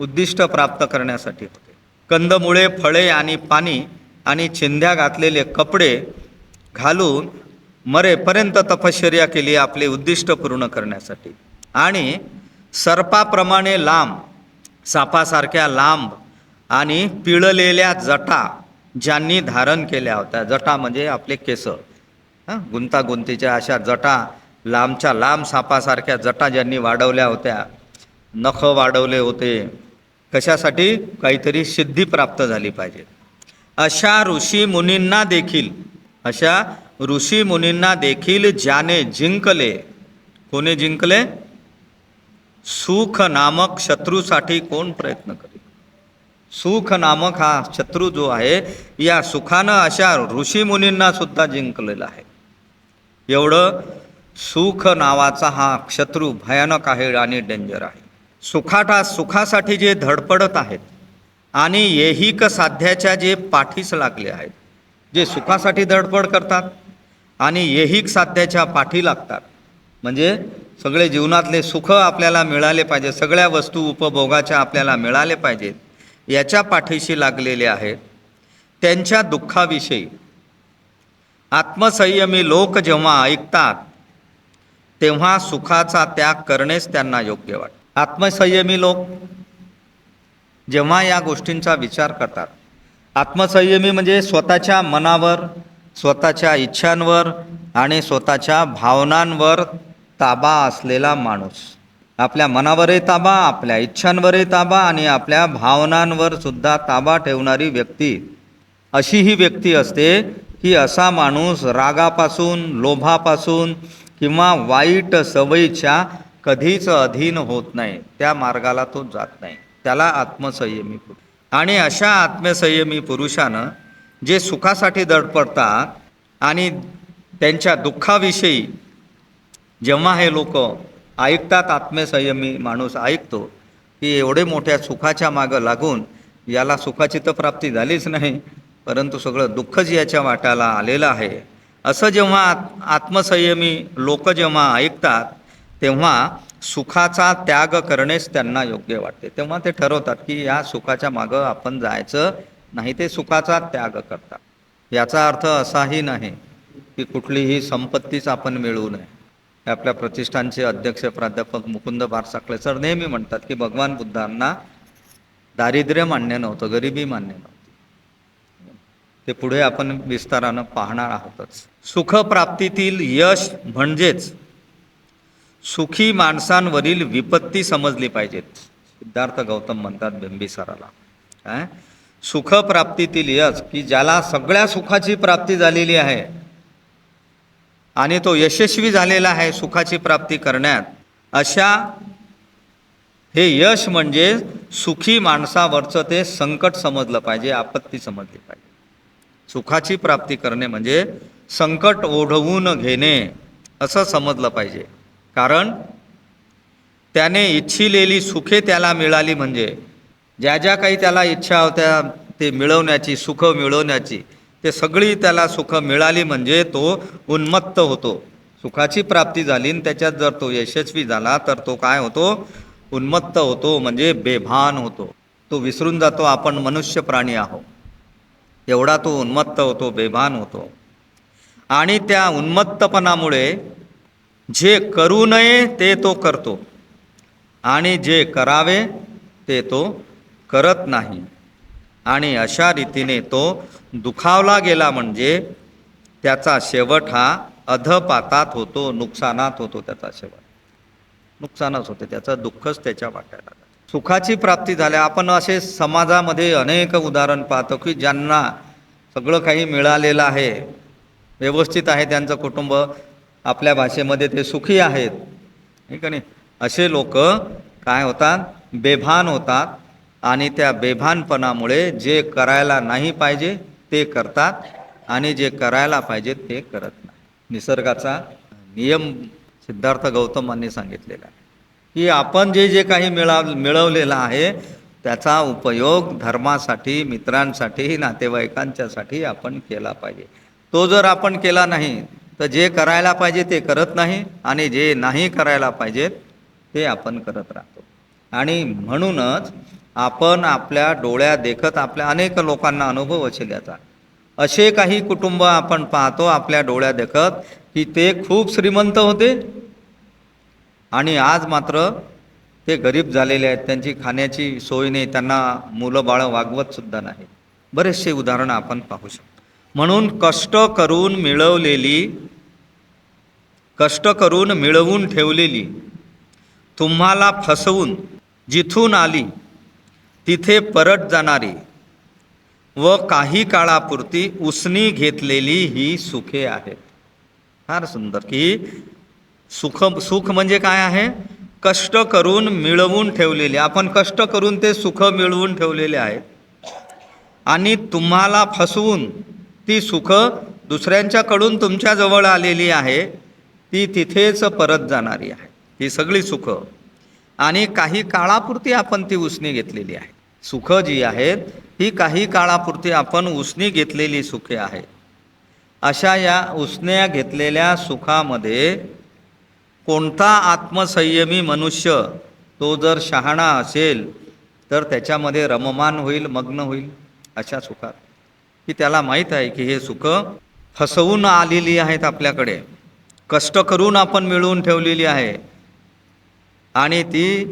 उद्दिष्ट प्राप्त करण्यासाठी होते. कंदमुळे, फळे आणि पाणी आणि चिंध्या घातलेले कपडे घालून मरेपर्यंत तपश्चर्या केली आपले उद्दिष्ट पूर्ण करण्यासाठी. आणि सर्पाप्रमाणे लांब, सापासारख्या लांब आणि पिळलेल्या जटा ज्यांनी धारण केल्या होत्या, जटा म्हणजे आपले केस, गुंतागुंतीच्या अशा जटा, लांबच्या लांब सापासारख्या जटा ज्यांनी वाढवल्या होत्या, नख वाढवले होते, कशासाठी? काहीतरी सिद्धी प्राप्त झाली पाहिजे. अशा ऋषी मुनींना देखील, अशा ऋषी मुनींना देखील ज्याने जिंकले, कोणी जिंकले? सुख नामक शत्रूसाठी कोण प्रयत्न करेल? सुख नामक हा शत्रू जो आहे, या सुखानं अशा ऋषी मुनींना सुद्धा जिंकलेला आहे. एवढं सुख नावाचा हा शत्रू भयानक आहे आणि डेंजर आहे. सुखासाठी जे धडपडत आहेत आणि ऐहिक साध्याच्या जे पाठीस लागले आहेत, जे सुखासाठी धडपड करतात आणि ऐहिक साध्याच्या पाठी लागतात, म्हणजे सगळे जीवनातले सुख आपल्याला मिळाले पाहिजे, सगळ्या वस्तू उपभोगाच्या आपल्याला मिळाले पाहिजेत, याच्या पाठीशी लागलेले आहेत. त्यांच्या दुःखाविषयी आत्मसंयमी लोक जेव्हा ऐकतात तेव्हा सुखाचा त्याग करणेच त्यांना योग्य वाटते. आत्मसंयमी लोक जेव्हा या गोष्टींचा विचार करतात, आत्मसंयमी म्हणजे स्वतःच्या मनावर, स्वतःच्या इच्छांवर आणि स्वतःच्या भावनांवर ताबा असलेला माणूस. आपल्या मनावरही ताबा, आपल्या इच्छांवरही ताबा आणि आपल्या भावनांवर सुद्धा ताबा ठेवणारी व्यक्ती, अशी ही व्यक्ती असते की असा माणूस रागापासून, लोभापासून किंवा वाईट सवयीच्या कधीच अधीन होत नाही, त्या मार्गाला तो जात नाही. त्याला आत्मसंयमी पुरुष. आणि अशा आत्मसंयमी पुरुषानं जे सुखासाठी धडपडतात आणि त्यांच्या दुःखाविषयी जेव्हा हे लोक ऐकतात, आत्मसंयमी माणूस ऐकतो की एवढे मोठ्या सुखाच्या मागं लागून याला सुखाची तर प्राप्ती झालीच नाही, परंतु सगळं दुःखच याच्या वाट्याला आलेलं आहे, असं जेव्हा आत्मसंयमी लोक जेव्हा ऐकतात तेव्हा सुखाचा त्याग करणेच त्यांना योग्य वाटते. तेव्हा ते ठरवतात की या सुखाच्या मागं आपण जायचं नाही, ते सुखाचा त्याग करतात. याचा अर्थ असाही नाही की कुठलीही संपत्तीच आपण मिळवू नये. आपल्या प्रतिष्ठानचे अध्यक्ष प्राध्यापक मुकुंद बारसाकळे सर नेहमी म्हणतात की भगवान बुद्धांना दारिद्र्य मान्य नव्हतं, गरिबी मान्य नव्हती. ते पुढे आपण विस्तारानं पाहणार आहोतच. सुखप्राप्तीतील यश म्हणजेच सुखी माणसांवरील विपत्ती समजली पाहिजेत. सिद्धार्थ गौतम म्हणतात बिंबिसाराला, काय सुखप्राप्तीतील यश, की ज्याला सगळ्या सुखाची प्राप्ती झालेली आहे आणि तो यशस्वी झालेला आहे सुखाची प्राप्ती करण्यात, अशा हे यश म्हणजे सुखी माणसावरचं ते संकट समजलं पाहिजे, आपत्ती समजली पाहिजे. सुखाची प्राप्ती करणे म्हणजे संकट ओढवून घेणे असं समजलं पाहिजे. कारण त्याने इच्छिलेली सुखे त्याला मिळाली, म्हणजे ज्या ज्या काही त्याला इच्छा होत्या ते मिळवण्याची, सुख मिळवण्याची, ते सगळी त्याला सुख मिळाली म्हणजे तो उन्मत्त होतो. सुखाची प्राप्ती झाली आणि त्याच्यात जर तो यशस्वी झाला तर तो काय होतो? उन्मत्त होतो, म्हणजे बेभान होतो. तो विसरून जातो आपण मनुष्य प्राणी आहोत, एवढा तो उन्मत्त होतो, बेभान होतो. आणि त्या उन्मत्तपणामुळे जे करू नये ते तो करतो आणि जे करावे ते तो करत नाही. आणि अशा रीतीने तो दुखावला गेला म्हणजे त्याचा शेवट हा अधपातात होतो, नुकसानात होतो. त्याचा शेवट नुकसानच होते, त्याचं दुःखच त्याच्या वाट्याला. सुखाची प्राप्ती झाल्या आपण असे समाजामध्ये अनेक उदाहरण पाहतो की ज्यांना सगळं काही मिळालेलं आहे, व्यवस्थित आहे त्यांचं कुटुंब, आपल्या भाषेमध्ये ते सुखी आहेत, हे का नाही. असे लोक काय होतात? बेभान होतात आणि त्या बेभानपणामुळे जे करायला नाही पाहिजे ते करतात आणि जे करायला पाहिजे ते करत नाही. निसर्गाचा नियम सिद्धार्थ गौतमांनी सांगितलेला आहे की आपण जे जे काही मिळवलेलं आहे त्याचा उपयोग धर्मासाठी, मित्रांसाठी, नातेवाईकांच्यासाठी आपण केला पाहिजे. तो जर आपण केला नाही तर जे करायला पाहिजे ते करत नाही आणि जे नाही करायला पाहिजे ते आपण करत राहतो. आणि म्हणूनच आपण आपल्या डोळ्या देखत आपल्या अनेक लोकांना अनुभव असेल याचा, असे काही कुटुंब आपण पाहतो आपल्या डोळ्या देखत की ते खूप श्रीमंत होते आणि आज मात्र ते गरीब झालेले आहेत, त्यांची खाण्याची सोय नाही, त्यांना मुलं बाळं वागवत सुद्धा नाही. बरेचसे उदाहरणं आपण पाहू शकतो. म्हणून कष्ट करून मिळवून ठेवलेली, तुम्हाला फसवून जिथून आली तिथे परत जाणारी व काही काळापुरती उसनी घेतलेली ही सुखे आहेत. फार सुंदर की सुख म्हणजे काय आहे? कष्ट करून मिळवून ठेवलेले, आपण कष्ट करून ते सुख मिळवून ठेवलेले आहेत आणि तुम्हाला फसवून ती सुख दुसऱ्यांच्याकडून तुमच्या जवळ आलेली आहे, ती तिथेच परत जाणारी आहे ही सगळी सुख. आणि काही काळापुरती आपण ती उसनी घेतलेली आहे. सुख जी आहेत ही काही काळापुरती आपण उसनी घेतलेली सुखे आहेत. अशा या उसण्या घेतलेल्या सुखामध्ये कोणता आत्मसंयमी मनुष्य तो जर शहाणा असेल तर त्याच्यामध्ये रममान होईल, मग्न होईल अशा सुखात, की त्याला माहीत आहे की हे सुख फसवून आलेली आहेत आपल्याकडे, कष्ट करून आपण मिळवून ठेवलेली आहे आणि ती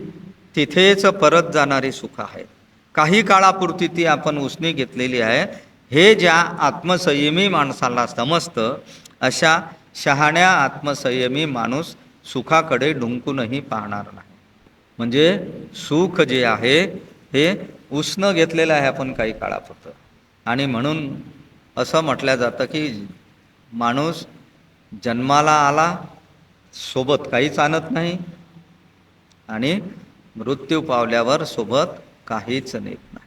तिथेच परत जाणारी सुख आहे. काही काळापुरती ती आपण उसनी घेतलेली आहे. हे ज्या आत्मसंयमी माणसाला समजतं, अशा शहाण्या आत्मसंयमी माणूस सुखाकडे ढुंकूनही पाहणार नाही. म्हणजे सुख जे आहे हे उसनं घेतलेलं आहे आपण काही काळापुरतं. आणि म्हणून असं म्हटलं जातं की माणूस जन्माला आला, सोबत काहीच आणत नाही आणि मृत्यू पावल्यावर सोबत काहीच नेत नाही.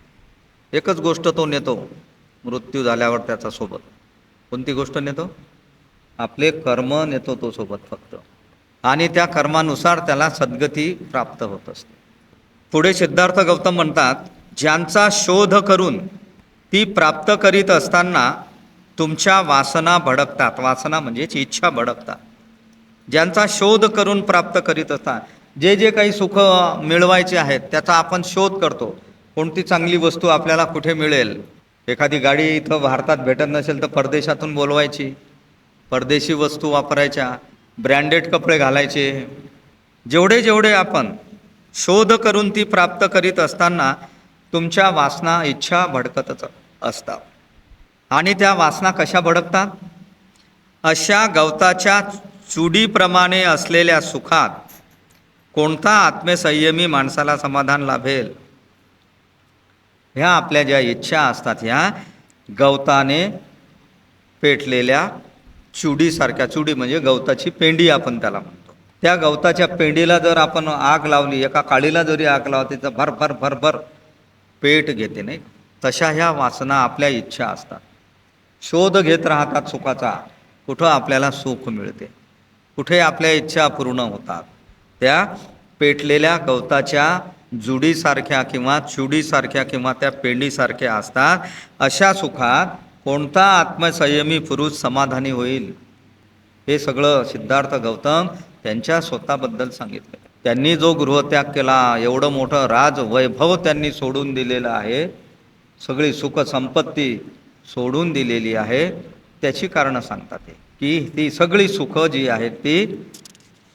एकच गोष्ट तो नेतो मृत्यू झाल्यावर त्याचा सोबत. कोणती गोष्ट नेतो? आपले कर्म नेतो तो सोबत फक्त, आणि त्या कर्मानुसार त्याला सद्गती प्राप्त होत असते. पुढे सिद्धार्थ गौतम म्हणतात, ज्यांचा शोध करून ती प्राप्त करीत असताना तुमच्या वासना भडकतात. वासना म्हणजेच इच्छा भडकतात. ज्यांचा शोध करून प्राप्त करीत असतात, जे जे काही सुख मिळवायचे आहेत त्याचा आपण शोध करतो. कोणती चांगली वस्तू आपल्याला कुठे मिळेल, एखादी गाडी इथं भारतात भेटत नसेल तर परदेशातून बोलवायची, परदेशी वस्तू वापरायच्या, ब्रँडेड कपडे घालायचे. जेवढे जेवढे आपण शोध करून ती प्राप्त करीत असताना तुमच्या वासना, इच्छा भडकतच असतात. आणि त्या वासना कशा भडकतात? अशा गवताच्या चुडीप्रमाणे असलेल्या सुखात कोणता आत्मसंयमी माणसाला समाधान लाभेल? ह्या आपल्या ज्या इच्छा असतात ह्या गवताने पेटलेल्या चुडीसारख्या, चुडी म्हणजे गवताची पेंडी आपण त्याला म्हणतो. त्या गवताच्या पेंडीला जर आपण आग लावली, एका काळीला जरी आग लावली तर भरभर भरभर पेट घेते, नाही? तशा ह्या वासना आपल्या इच्छा असतात. शोध घेत राहतात सुखाचा, कुठं आपल्याला सुख मिळते, कुठे आपल्या इच्छा पूर्ण होतात. त्या पेटलेल्या गवताच्या जुडीसारख्या किंवा चुडीसारख्या किंवा त्या पेंडीसारख्या असतात. अशा सुखात कोणता आत्मसंयमी पुरुष समाधानी होईल? हे सगळं सिद्धार्थ गौतम त्यांच्या स्वतःबद्दल सांगितलं. त्यांनी जो गृहत्याग केला, एवढं मोठं राजवैभव त्यांनी सोडून दिलेलं आहे, सगळी सुख संपत्ती सोडून दिलेली आहे, त्याची कारणं सांगतात ते की ती सगळी सुख जी आहेत ती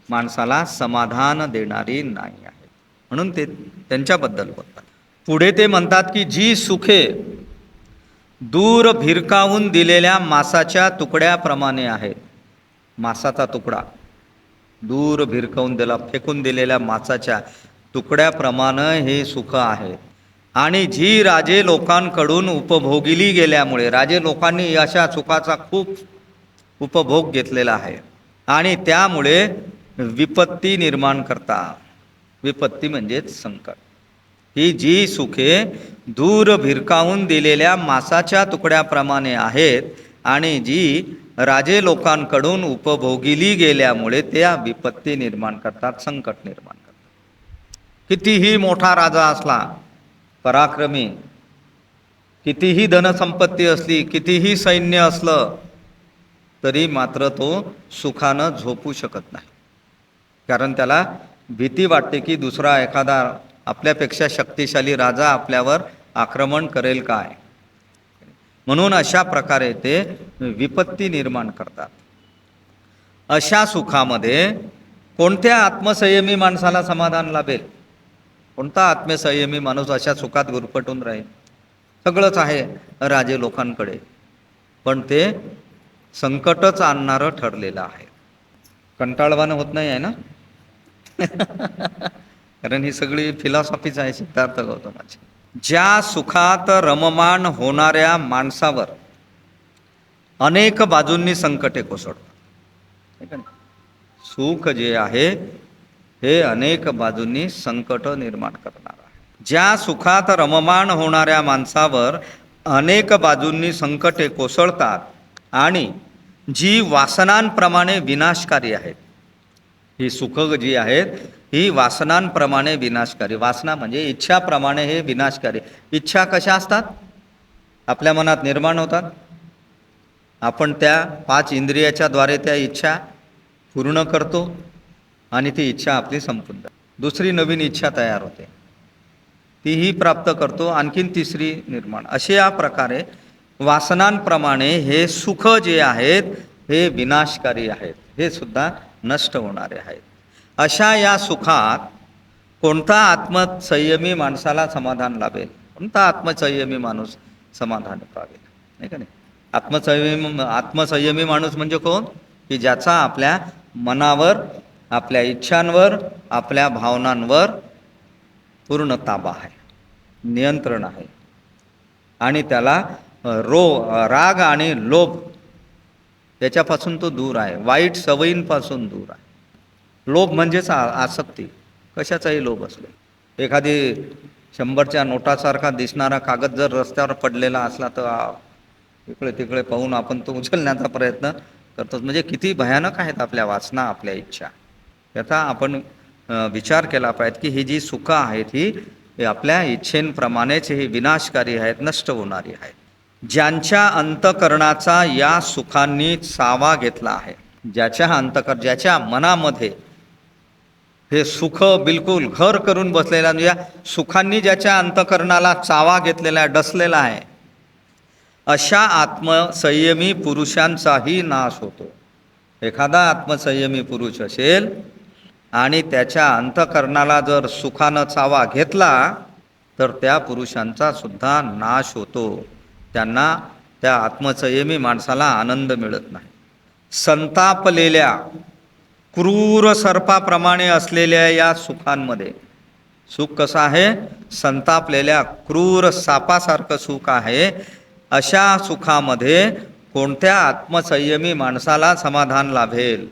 माणसाला समाधान देणारी नाही आहे. म्हणून ते त्यांच्याबद्दल बोलतात. पुढे ते म्हणतात की जी सुखे दूर भिरकावून दिलेल्या मासाच्या तुकड्याप्रमाणे आहेत. मासाचा तुकडा दूर भिरकावून दिला, फेकून दिलेल्या मासाच्या तुकड्याप्रमाणे हे सुख आहे. आणि जी राजे लोकांकडून उपभोगिली गेल्यामुळे, राजे लोकांनी अशा सुखाचा खूप उपभोग घेतलेला आहे आणि त्यामुळे विपत्ती निर्माण करतात. विपत्ती म्हणजेच संकट. ही जी सुखे दूर भिरकावून दिलेल्या मासाच्या तुकड्याप्रमाणे आहेत आणि जी राजे लोकांकडून उपभोगिली गेल्यामुळे त्या विपत्ती निर्माण करतात, संकट निर्माण करतात. कितीही मोठा राजा असला, पराक्रमी, कितीही धनसंपत्ती असली, कितीही सैन्य असलं, तरी मात्र तो सुखानं झोपू शकत नाही. कारण त्याला भीती वाटते की दुसरा एखादा आपल्यापेक्षा शक्तिशाली राजा आपल्यावर आक्रमण करेल काय. म्हणून अशा प्रकारे ते विपत्ती निर्माण करतात. अशा सुखामध्ये कोणत्या आत्मसंयमी माणसाला समाधान लाभेल? कोणता आत्मसंयमी माणूस अशा सुखात गुरफटून राहील? सगळंच आहे राजे लोकांकडे, पण ते संकटच आणणारं ठरलेलं आहे. कंटाळवानं होत नाही आहे ना? कारण ही सगळी फिलॉसॉफीच आहे सिद्धार्थ गौतमाची. ज्या सुखात रममाण होणाऱ्या माणसावर अनेक बाजूंनी संकटे कोसळतात. आहे का नाही? सुख जे आहे हे अनेक बाजूंनी संकट निर्माण करणार आहे. ज्या सुखात रममाण होणाऱ्या माणसावर अनेक बाजूंनी संकटे कोसळतात आणि जी वासनांप्रमाणे विनाशकारी आहेत, ही सुख जी आहेत ही वासनांप्रमाणे विनाशकारी. वासना म्हणजे इच्छाप्रमाणे हे विनाशकारी. इच्छा कशा असतात? आपल्या मनात निर्माण होतात, आपण त्या 5 इंद्रियाच्या द्वारे त्या इच्छा पूर्ण करतो आणि ती इच्छा आपली संपून जाते. दुसरी नवीन इच्छा तयार होते, तीही प्राप्त करतो, आणखीन तिसरी निर्माण. अशा या प्रकारे वासनांप्रमाणे हे सुख जे आहेत हे विनाशकारी आहेत, हे सुद्धा नष्ट होणारे आहेत. अशा या सुखात कोणता आत्मसंयमी माणसाला समाधान लाभेल? कोणता आत्मसंयमी माणूस समाधान पावेल? नाही का नाही? आत्मसंयमी माणूस म्हणजे कोण? की ज्याचा आपल्या मनावर, आपल्या इच्छांवर, आपल्या भावनांवर पूर्ण ताबा आहे, नियंत्रण आहे, आणि त्याला राग आणि लोभ त्याच्यापासून तो दूर आहे, वाईट सवयींपासून दूर आहे. लोभ म्हणजेच आसक्ती, कशाचाही लोभ असले. एखादी 100च्या नोटासारखा दिसणारा कागद जर रस्त्यावर पडलेला असला तर इकडे तिकडे पाहून आपण तो उचलण्याचा प्रयत्न करतो. म्हणजे किती भयानक आहेत आपल्या वासना, आपल्या इच्छा. याचा आपण विचार केला पाहिजे की ही जी सुखं आहेत ही आपल्या इच्छेंप्रमाणेच ही विनाशकारी आहेत, नष्ट होणारी आहेत. ज्यांच्या अंतकरणाचा या सुखांनी चावा घेतला आहे, ज्याच्या मनामध्ये हे सुख बिलकुल घर करून बसलेला, म्हणजे सुखांनी ज्याच्या अंतकरणाला चावा घेतलेला आहे, डसलेला आहे, अशा आत्मसंयमी पुरुषांचाही नाश होतो. एखादा आत्मसंयमी पुरुष असेल आणि त्याच्या अंतकरणाला जर सुखानं चावा घेतला तर त्या पुरुषांचा सुद्धा नाश होतो. त्यांना, त्या आत्मसंयमी माणसाला आनंद मिळत नाही. संतापलेल्या क्रूर सर्पाप्रमाणे असलेल्या या सुखांमध्ये, सुख कसं आहे? संतापलेल्या क्रूर सापासारखं सुख आहे. अशा सुखामध्ये कोणत्या आत्मसंयमी माणसाला समाधान लाभेल?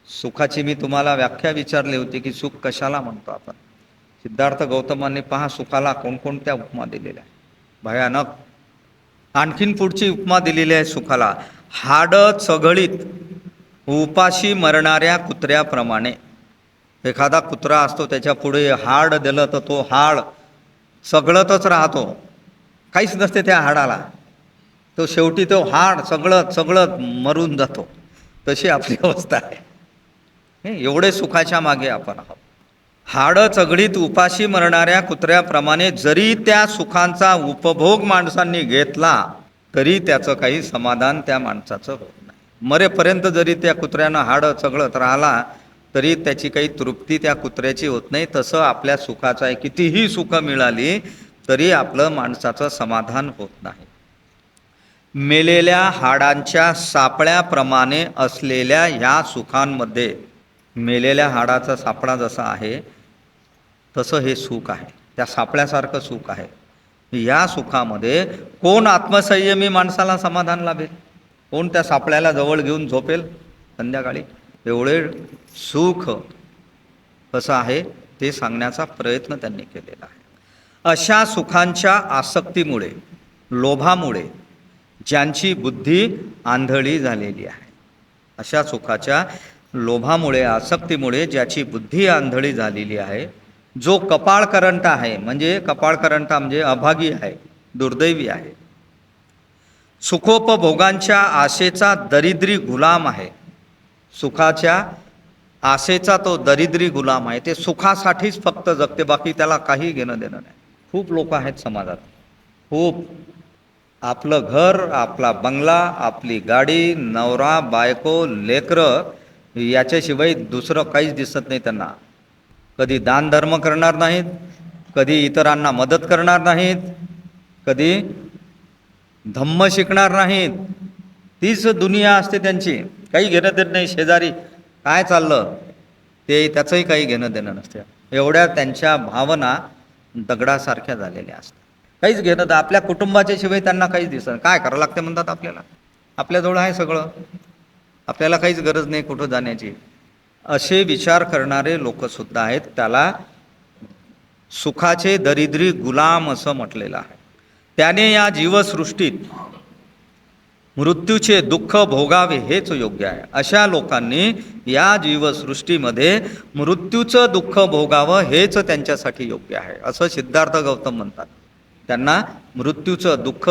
सुखाची मी तुम्हाला व्याख्या विचारली होती की सुख कशाला म्हणतो आपण. सिद्धार्थ गौतमांनी पहा सुखाला कोणकोणत्या उपमा दिलेल्या आहे, भयानक. आणखीन पुढची उपमा दिलेली आहे सुखाला, हाड चघळीत उपाशी मरणाऱ्या कुत्र्याप्रमाणे. एखादा कुत्रा असतो, त्याच्या पुढे हाड दिलं तर तो हाड चघळतच राहतो, काहीच नसते त्या हाडाला, तो शेवटी तो हाड चघळत मरून जातो. तशी आपली अवस्था आहे. एवढे सुखाच्या मागे आपण आहोत. हाड चघळीत उपाशी मरणाऱ्या कुत्र्याप्रमाणे जरी त्या सुखांचा उपभोग माणसांनी घेतला तरी त्याचं काही समाधान त्या माणसाचं होत नाही. मरेपर्यंत जरी त्या कुत्र्यानं हाड चघळत राहिला तरी त्याची काही तृप्ती त्या कुत्र्याची होत नाही. तसं आपल्या सुखाचं आहे, कितीही सुख मिळाली तरी आपलं माणसाचं समाधान होत नाही. मेलेल्या हाडांच्या सापळ्याप्रमाणे असलेल्या ह्या सुखांमध्ये, मेलेल्या हाडाचा सापळा जसा आहे तसं हे सुख आहे, त्या सापळ्यासारखं सुख आहे. या सुखामध्ये कोण आत्मसंयमी माणसाला समाधान लाभेल? कोण त्या सापळ्याला जवळ घेऊन झोपेल संध्याकाळी? एवढे सुख कसं आहे ते सांगण्याचा प्रयत्न त्यांनी केलेला आहे. अशा सुखांच्या आसक्तीमुळे, लोभामुळे ज्यांची बुद्धी आंधळी झालेली आहे, अशा सुखाच्या लोभामुळे, आसक्तीमुळे ज्याची बुद्धी आंधळी झालेली आहे, जो कपाळकरंट आहे, म्हणजे कपाळकरंट म्हणजे अभागी आहे, दुर्दैवी आहे, सुखोपभोगांच्या आशेचा दरिद्री गुलाम आहे. सुखाच्या आशेचा तो दरिद्री गुलाम आहे. ते सुखासाठीच फक्त जगते, बाकी त्याला काही घेणं देणं नाही. खूप लोक आहेत समाजात, खूप. आपलं घर, आपला बंगला, आपली गाडी, नवरा बायको, लेकरं, याच्याशिवाय दुसरं काहीच दिसत नाही त्यांना. कधी दानधर्म करणार नाहीत, कधी इतरांना मदत करणार नाहीत, कधी धम्म शिकणार नाहीत. तीच दुनिया असते त्यांची. काही घेणं देणं नाही. शेजारी काय चाललं ते त्याचंही काही घेणं देणं नसते. एवढ्या त्यांच्या भावना दगडासारख्या झालेल्या असतात. काहीच घेणं, आपल्या कुटुंबाच्या शिवाय त्यांना काहीच दिसत. काय करावं लागते म्हणतात आपल्याला, आपल्याजवळ आहे सगळं, आपल्याला काहीच गरज नाही कुठं जाण्याची, असे विचार करणारे लोकसुद्धा आहेत. त्याला सुखाचे दरिद्री गुलाम असं म्हटलेलं आहे. त्याने या जीवसृष्टीत मृत्यूचे दुःख भोगावे हेच योग्य आहे. अशा लोकांनी या जीवसृष्टीमध्ये मृत्यूचं दुःख भोगावं हेच त्यांच्यासाठी योग्य आहे असं सिद्धार्थ गौतम म्हणतात. त्यांना मृत्यूचं दुःख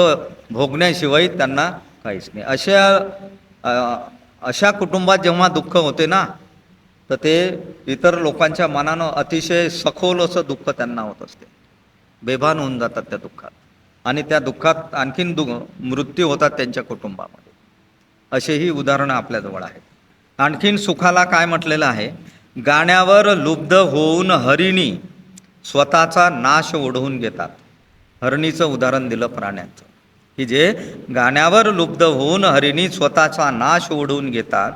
भोगण्याशिवाय त्यांना काहीच नाही. अशा कुटुंबात जेव्हा दुःख होते ना, तर ते इतर लोकांच्या मनानं अतिशय सखोल असं दुःख त्यांना होत असते. बेभान होऊन जातात त्या दुःखात, आणि त्या दुःखात आणखीन मृत्यू होतात त्यांच्या कुटुंबामध्ये. असेही उदाहरणं आपल्याजवळ आहेत. आणखीन सुखाला काय म्हटलेलं आहे, गाण्यावर लुब्ध होऊन हरिणी स्वतःचा नाश ओढवून घेतात. हरणीचं उदाहरण दिलं प्राण्यांचं, की जे गाण्यावर लुब्ध होऊन हरिणी स्वतःचा नाश ओढवून घेतात.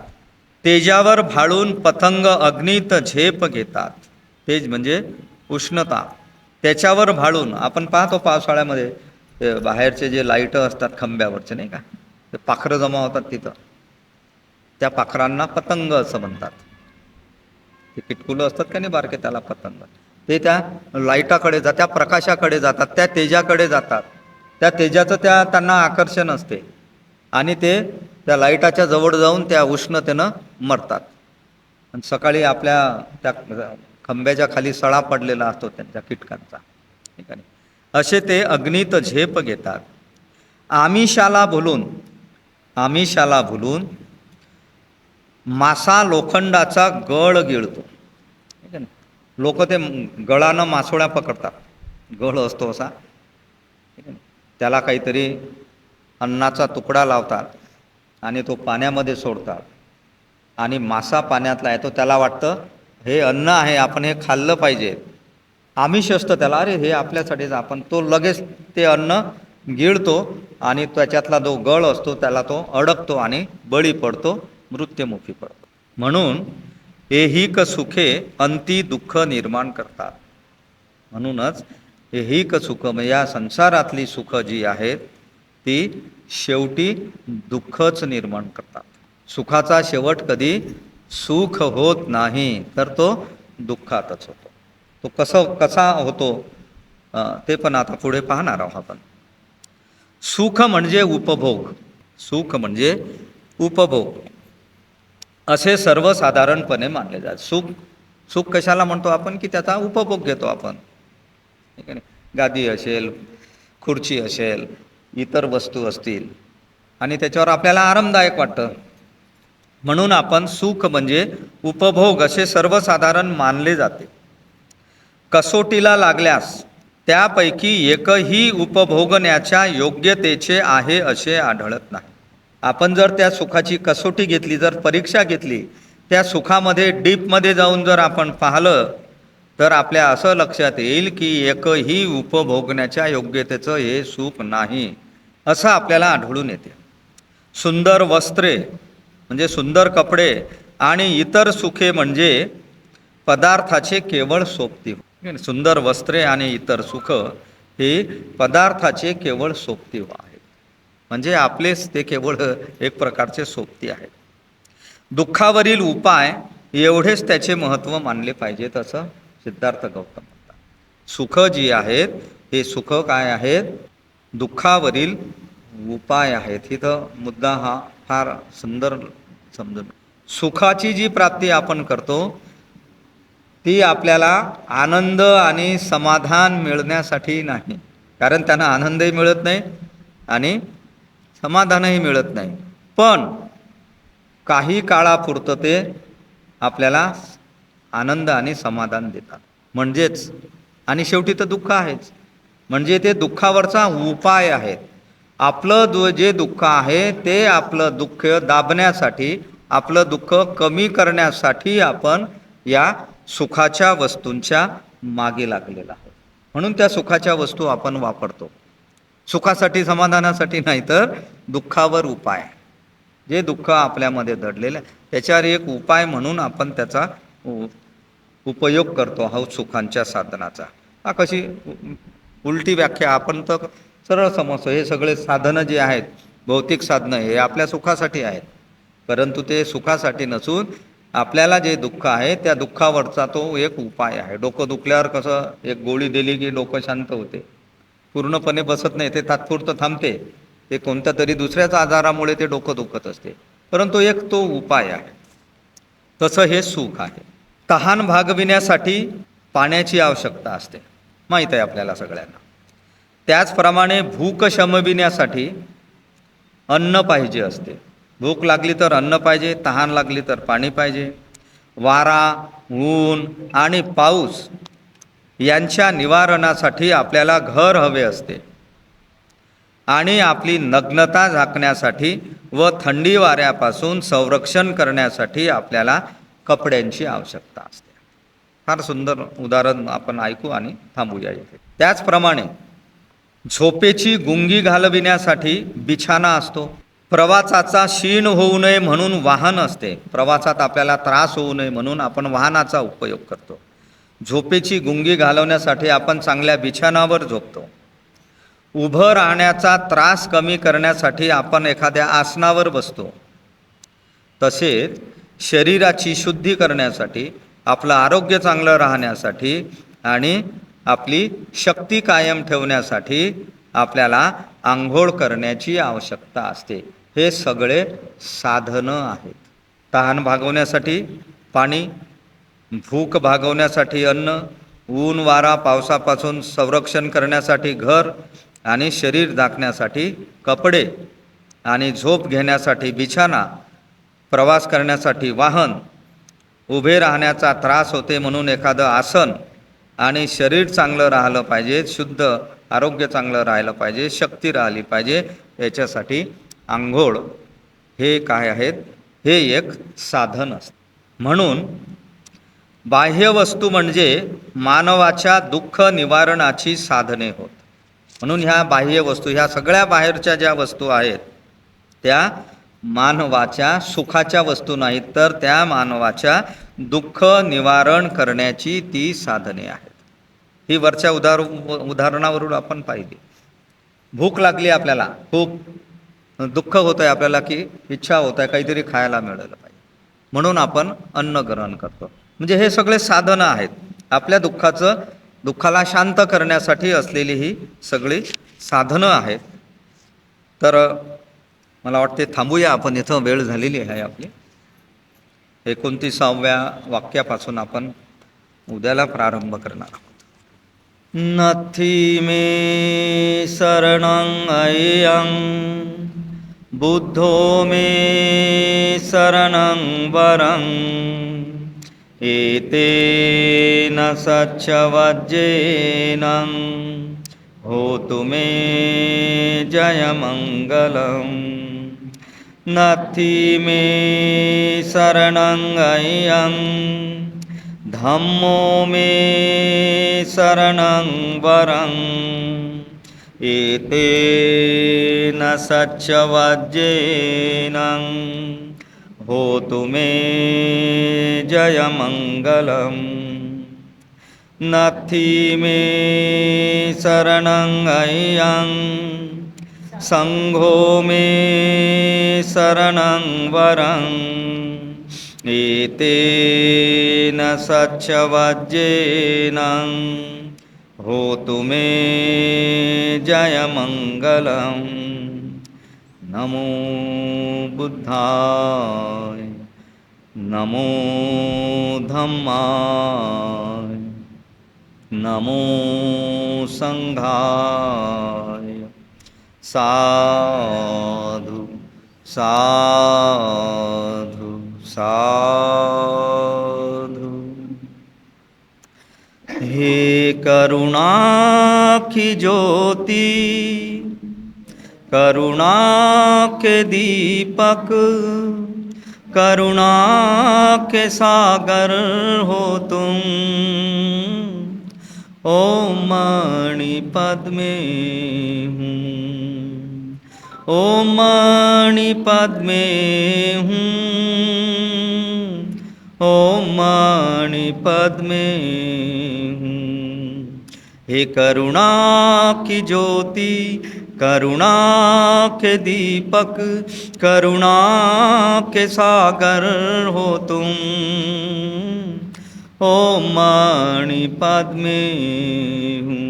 तेजावर भाळून पतंग अग्नीत झेप घेतात. तेज म्हणजे उष्णता. त्याच्यावर भाळून आपण पाहतो पावसाळ्यामध्ये ते बाहेरचे जे लाईटं असतात खंब्यावरचे नाही का, ते पाखरं जमा होतात तिथं, त्या पाखरांना पतंग असं म्हणतात. ते किटकुलं असतात का नाही बारके, त्याला पतंग. ते त्या लाईटाकडे त्या प्रकाशाकडे जातात, त्या तेजाकडे जातात. त्या तेजाचं त्यांना आकर्षण असते, आणि ते त्या लाईटाच्या जवळ जाऊन त्या उष्णतेनं मरतात. आणि सकाळी आपल्या त्या खंब्याच्या खाली सळा पडलेला असतो त्यांच्या कीटकांचा, ठीक आहे. असे ते अग्नीत झेप घेतात. आमिषाला भुलून मासा लोखंडाचा गळ गिळतो, ठीक आहे. लोक ते गळानं मासोळ्या पकडतात, गळ असतो असा, ठीक आहे. त्याला काहीतरी अन्नाचा तुकडा लावतात आणि तो पाण्यामध्ये सोडतात, आणि मासा पाण्यातला येतो. त्याला वाटतं हे अन्न आहे, आपण हे खाल्लं पाहिजे. आमिष असतं त्याला, अरे हे आपल्यासाठीच. आपण तो लगेच ते अन्न गिळतो, आणि त्याच्यातला जो गळ असतो त्याला तो अडकतो आणि बळी पडतो, मृत्युमुखी पडतो. म्हणून ऐहिक सुखे अंती दुःख निर्माण करतात. म्हणूनच ऐहिक सुख म्हणजे या संसारातली सुख जी आहेत ती शेवटी दुःखच निर्माण करतात. सुखाचा शेवट कधी सुख होत नाही, तर तो दुःखातच होतो. तो कसा होतो ते पण आता पुढे पाहणार आहोत आपण. सुख म्हणजे उपभोग असे सर्वसाधारणपणे मानले जाते. सुख कशाला म्हणतो आपण, की त्याचा उपभोग घेतो आपण, ठीक आहे. गादी असेल, खुर्ची असेल, इतर वस्तू असतील, आणि त्याच्यावर आपल्याला आरामदायक वाटतं, म्हणून आपण सुख म्हणजे उपभोग असे सर्वसाधारण मानले जाते. कसोटीला लागल्यास त्यापैकी एकही उपभोगण्याच्या योग्यतेचे आहे असे आढळत नाही. आपण जर त्या सुखाची कसोटी घेतली, जर परीक्षा घेतली, त्या सुखामध्ये डीपमध्ये जाऊन जर आपण पाहिलं, तर आपल्या असं लक्षात येईल की एकही उपभोगण्याच्या योग्यतेचं हे सुख नाही, असं आपल्याला आढळून येते. सुंदर वस्त्रे म्हणजे सुंदर कपडे आणि इतर सुखे म्हणजे पदार्थाचे केवळ सोबती. सुंदर वस्त्रे आणि इतर सुख हे पदार्थाचे केवळ सोबती आहेत, म्हणजे आपलेच ते केवळ एक प्रकारचे सोबती आहेत. दुःखावरील उपाय एवढेच त्याचे महत्त्व मानले पाहिजेत असं सिद्धार्थ गौतम म्हणतात. सुख जी आहेत हे सुख काय आहेत, दुःखावरील उपाय आहेत. इथं मुद्दा हा फार सुंदर समजून. सुखाची जी प्राप्ती आपण करतो ती आपल्याला आनंद आणि समाधान मिळण्यासाठी नाही, कारण त्यांना आनंदही मिळत नाही आणि समाधानही मिळत नाही, पण काही काळापुरतं ते आपल्याला आनंद आणि समाधान देतात. म्हणजेच आणि शेवटी तर दुःख आहेच, म्हणजे ते दुःखावरचा उपाय आहेत. आपलं जे दुःख आहे ते आपलं दुःख दाबण्यासाठी, आपलं दुःख कमी करण्यासाठी आपण या सुखाच्या वस्तूंच्या मागे लागलेला आहोत. म्हणून त्या सुखाच्या वस्तू आपण वापरतो, सुखासाठी समाधानासाठी नाही, तर दुःखावर उपाय. जे दुःख आपल्यामध्ये दडलेलं आहे त्याच्यावर एक उपाय म्हणून आपण त्याचा उपयोग करतो आहोत सुखांच्या साधनाचा. हा कशी उलटी व्याख्या, आपण तर सरळ समजतो हे सगळे साधनं जे आहेत, भौतिक साधनं हे आपल्या सुखासाठी आहेत, परंतु ते सुखासाठी नसून आपल्याला जे दुःख आहे त्या दुःखावरचा तो एक उपाय आहे. डोकं दुखल्यावर कसं एक गोळी दिली की डोकं शांत होते, पूर्णपणे बसत नाही, ते तात्पुरतं थांबते, ते कोणत्या तरी दुसऱ्याच आजारामुळे ते डोकं दुखत असते, परंतु एक तो उपाय आहे. तसं हे सुख आहे. तहान भागविण्यासाठी पाण्याची आवश्यकता असते, माहीत आहे आपल्याला सगळ्यांना. त्याचप्रमाणे भूक शमविण्यासाठी अन्न पाहिजे असते. भूक लागली तर अन्न पाहिजे, तहान लागली तर पाणी पाहिजे. वारा, ऊन आणि पाऊस यांच्या निवारणासाठी आपल्याला घर हवे असते आणि आपली नग्नता झाकण्यासाठी व थंडी वाऱ्यापासून संरक्षण करण्यासाठी आपल्याला कपड्यांची आवश्यकता असते. फार सुंदर उदाहरण आपण ऐकू आणि थांबूया इथे. त्याचप्रमाणे झोपेची गुंगी घालविण्यासाठी बिछाना असतो. प्रवासाचा शीण होऊ नये म्हणून वाहन असते. प्रवासात आपल्याला त्रास होऊ नये म्हणून आपण वाहनाचा उपयोग करतो. झोपेची गुंगी घालवण्यासाठी आपण चांगल्या बिछाणावर झोपतो. उभं राहण्याचा त्रास कमी करण्यासाठी आपण एखाद्या आसनावर बसतो. तसेच शरीराची शुद्धी करण्यासाठी, आपलं आरोग्य चांगलं राहण्यासाठी आणि आपली शक्ती कायम ठेवण्यासाठी आपल्याला आंघोळ करण्याची आवश्यकता असते. हे सगळे साधनं आहेत. तहान भागवण्यासाठी पाणी, भूक भागवण्यासाठी अन्न, ऊन वारा पावसापासून संरक्षण करण्यासाठी घर आणि शरीर झाकण्यासाठी कपडे आणि झोप घेण्यासाठी बिछाना, प्रवास करण्यासाठी वाहन, उभे राहण्याचा त्रास होते म्हणून एखादं आसन आणि शरीर चांगलं राहिलं पाहिजे, शुद्ध आरोग्य चांगलं राहिलं पाहिजे, शक्ती राहिली पाहिजे, याच्यासाठी आंघोळ हे काय आहेत, हे एक साधन असतं. म्हणून बाह्यवस्तू म्हणजे मानवाच्या दुःख निवारणाची साधने होत. म्हणून ह्या बाह्यवस्तू, ह्या सगळ्या बाहेरच्या ज्या वस्तू आहेत त्या मानवाच्या सुखाच्या वस्तू नाहीत, तर त्या मानवाच्या दुःख निवारण करण्याची ती साधने आहेत. ही वरच्या उदाहरणावरून आपण पाहिली. भूक लागली आपल्याला, खूप दुःख होतं आहे आपल्याला की इच्छा होत आहे काहीतरी खायला मिळालं पाहिजे, म्हणून आपण अन्न ग्रहण करतो. म्हणजे हे सगळे साधनं आहेत. आपल्या दुःखाला शांत करण्यासाठी असलेली ही सगळी साधनं आहेत. तर मला वाटते थांबूया आपण इथं, वेळ झालेली आहे आपली. 29व्या वाक्यापासून आपण उद्याला प्रारंभ करणार आहोत. नथी मे शरणं अय्यं बुद्धो मे शरणं वरं एतेन सच्चवज्जेन होतु मे जयमङ्गलम्. नथी मे शरणं अय्यं धम्मो मे शरणं वरं एतेन सच्चवज्जेन होतु मे जयमङ्गलम्. नथी मे शरणं अय्यं संघो मे शरणं वरं एतेन सच्चवज्जेन होतु मे जयमङ्गलम्. नमो बुद्धाय, नमो धम्माय, नमो संघाय. साधु साधु साधु. हे करुणा की ज्योति, करुणा के दीपक, करुणा के सागर हो तुम. ओम मणिपद में हूँ, ओम मणिपद में हूँ, ओम मणिपद में हूँ. हे करुणा की ज्योति, करुणा के दीपक, करुणा के सागर हो तुम। ओम मणिपद में हूँ,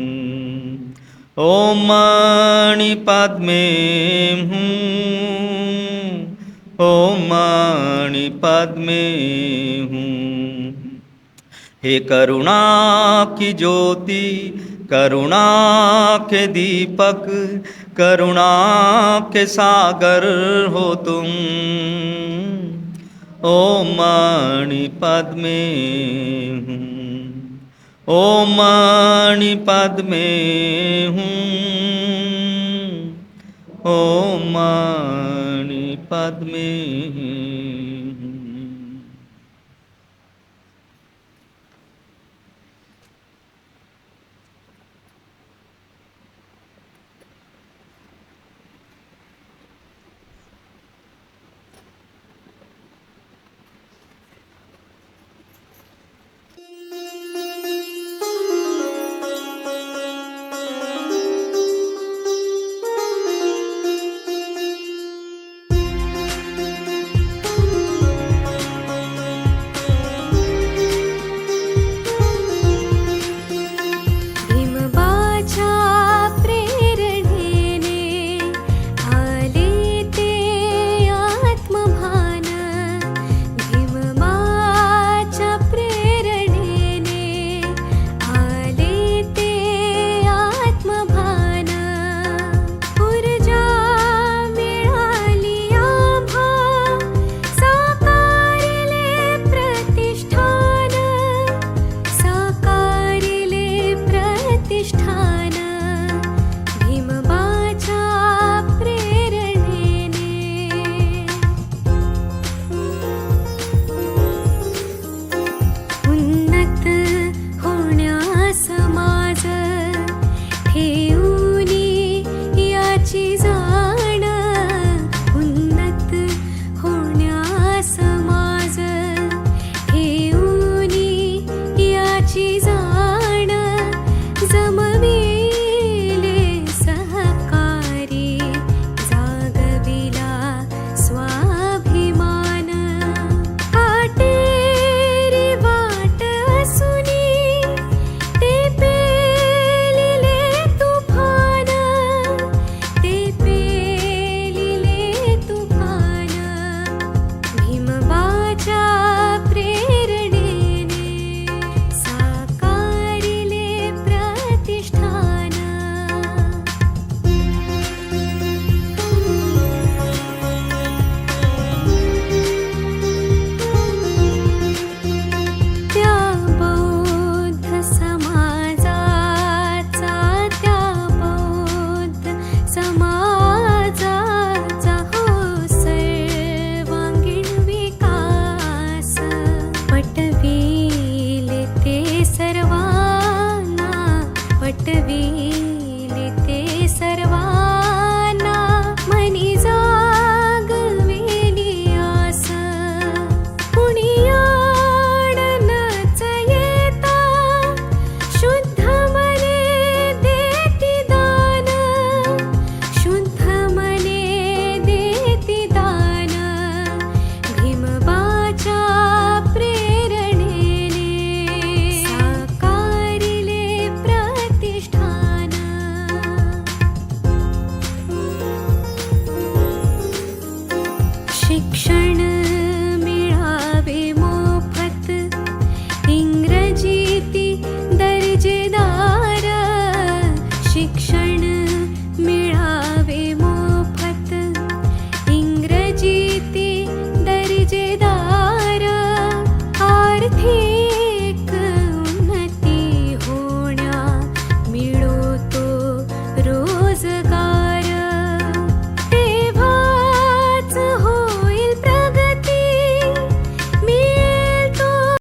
ओम मणिपद में हूँ, ओम मणिपद में हूँ। हे करुणा की ज्योति, करुणा के दीपक, करुणा के सागर हो तुम। ओम मणिपद में हूँ, ओम मणिपद में हूँ, ओम मणिपद में हूँ। पटवील ते सर्वा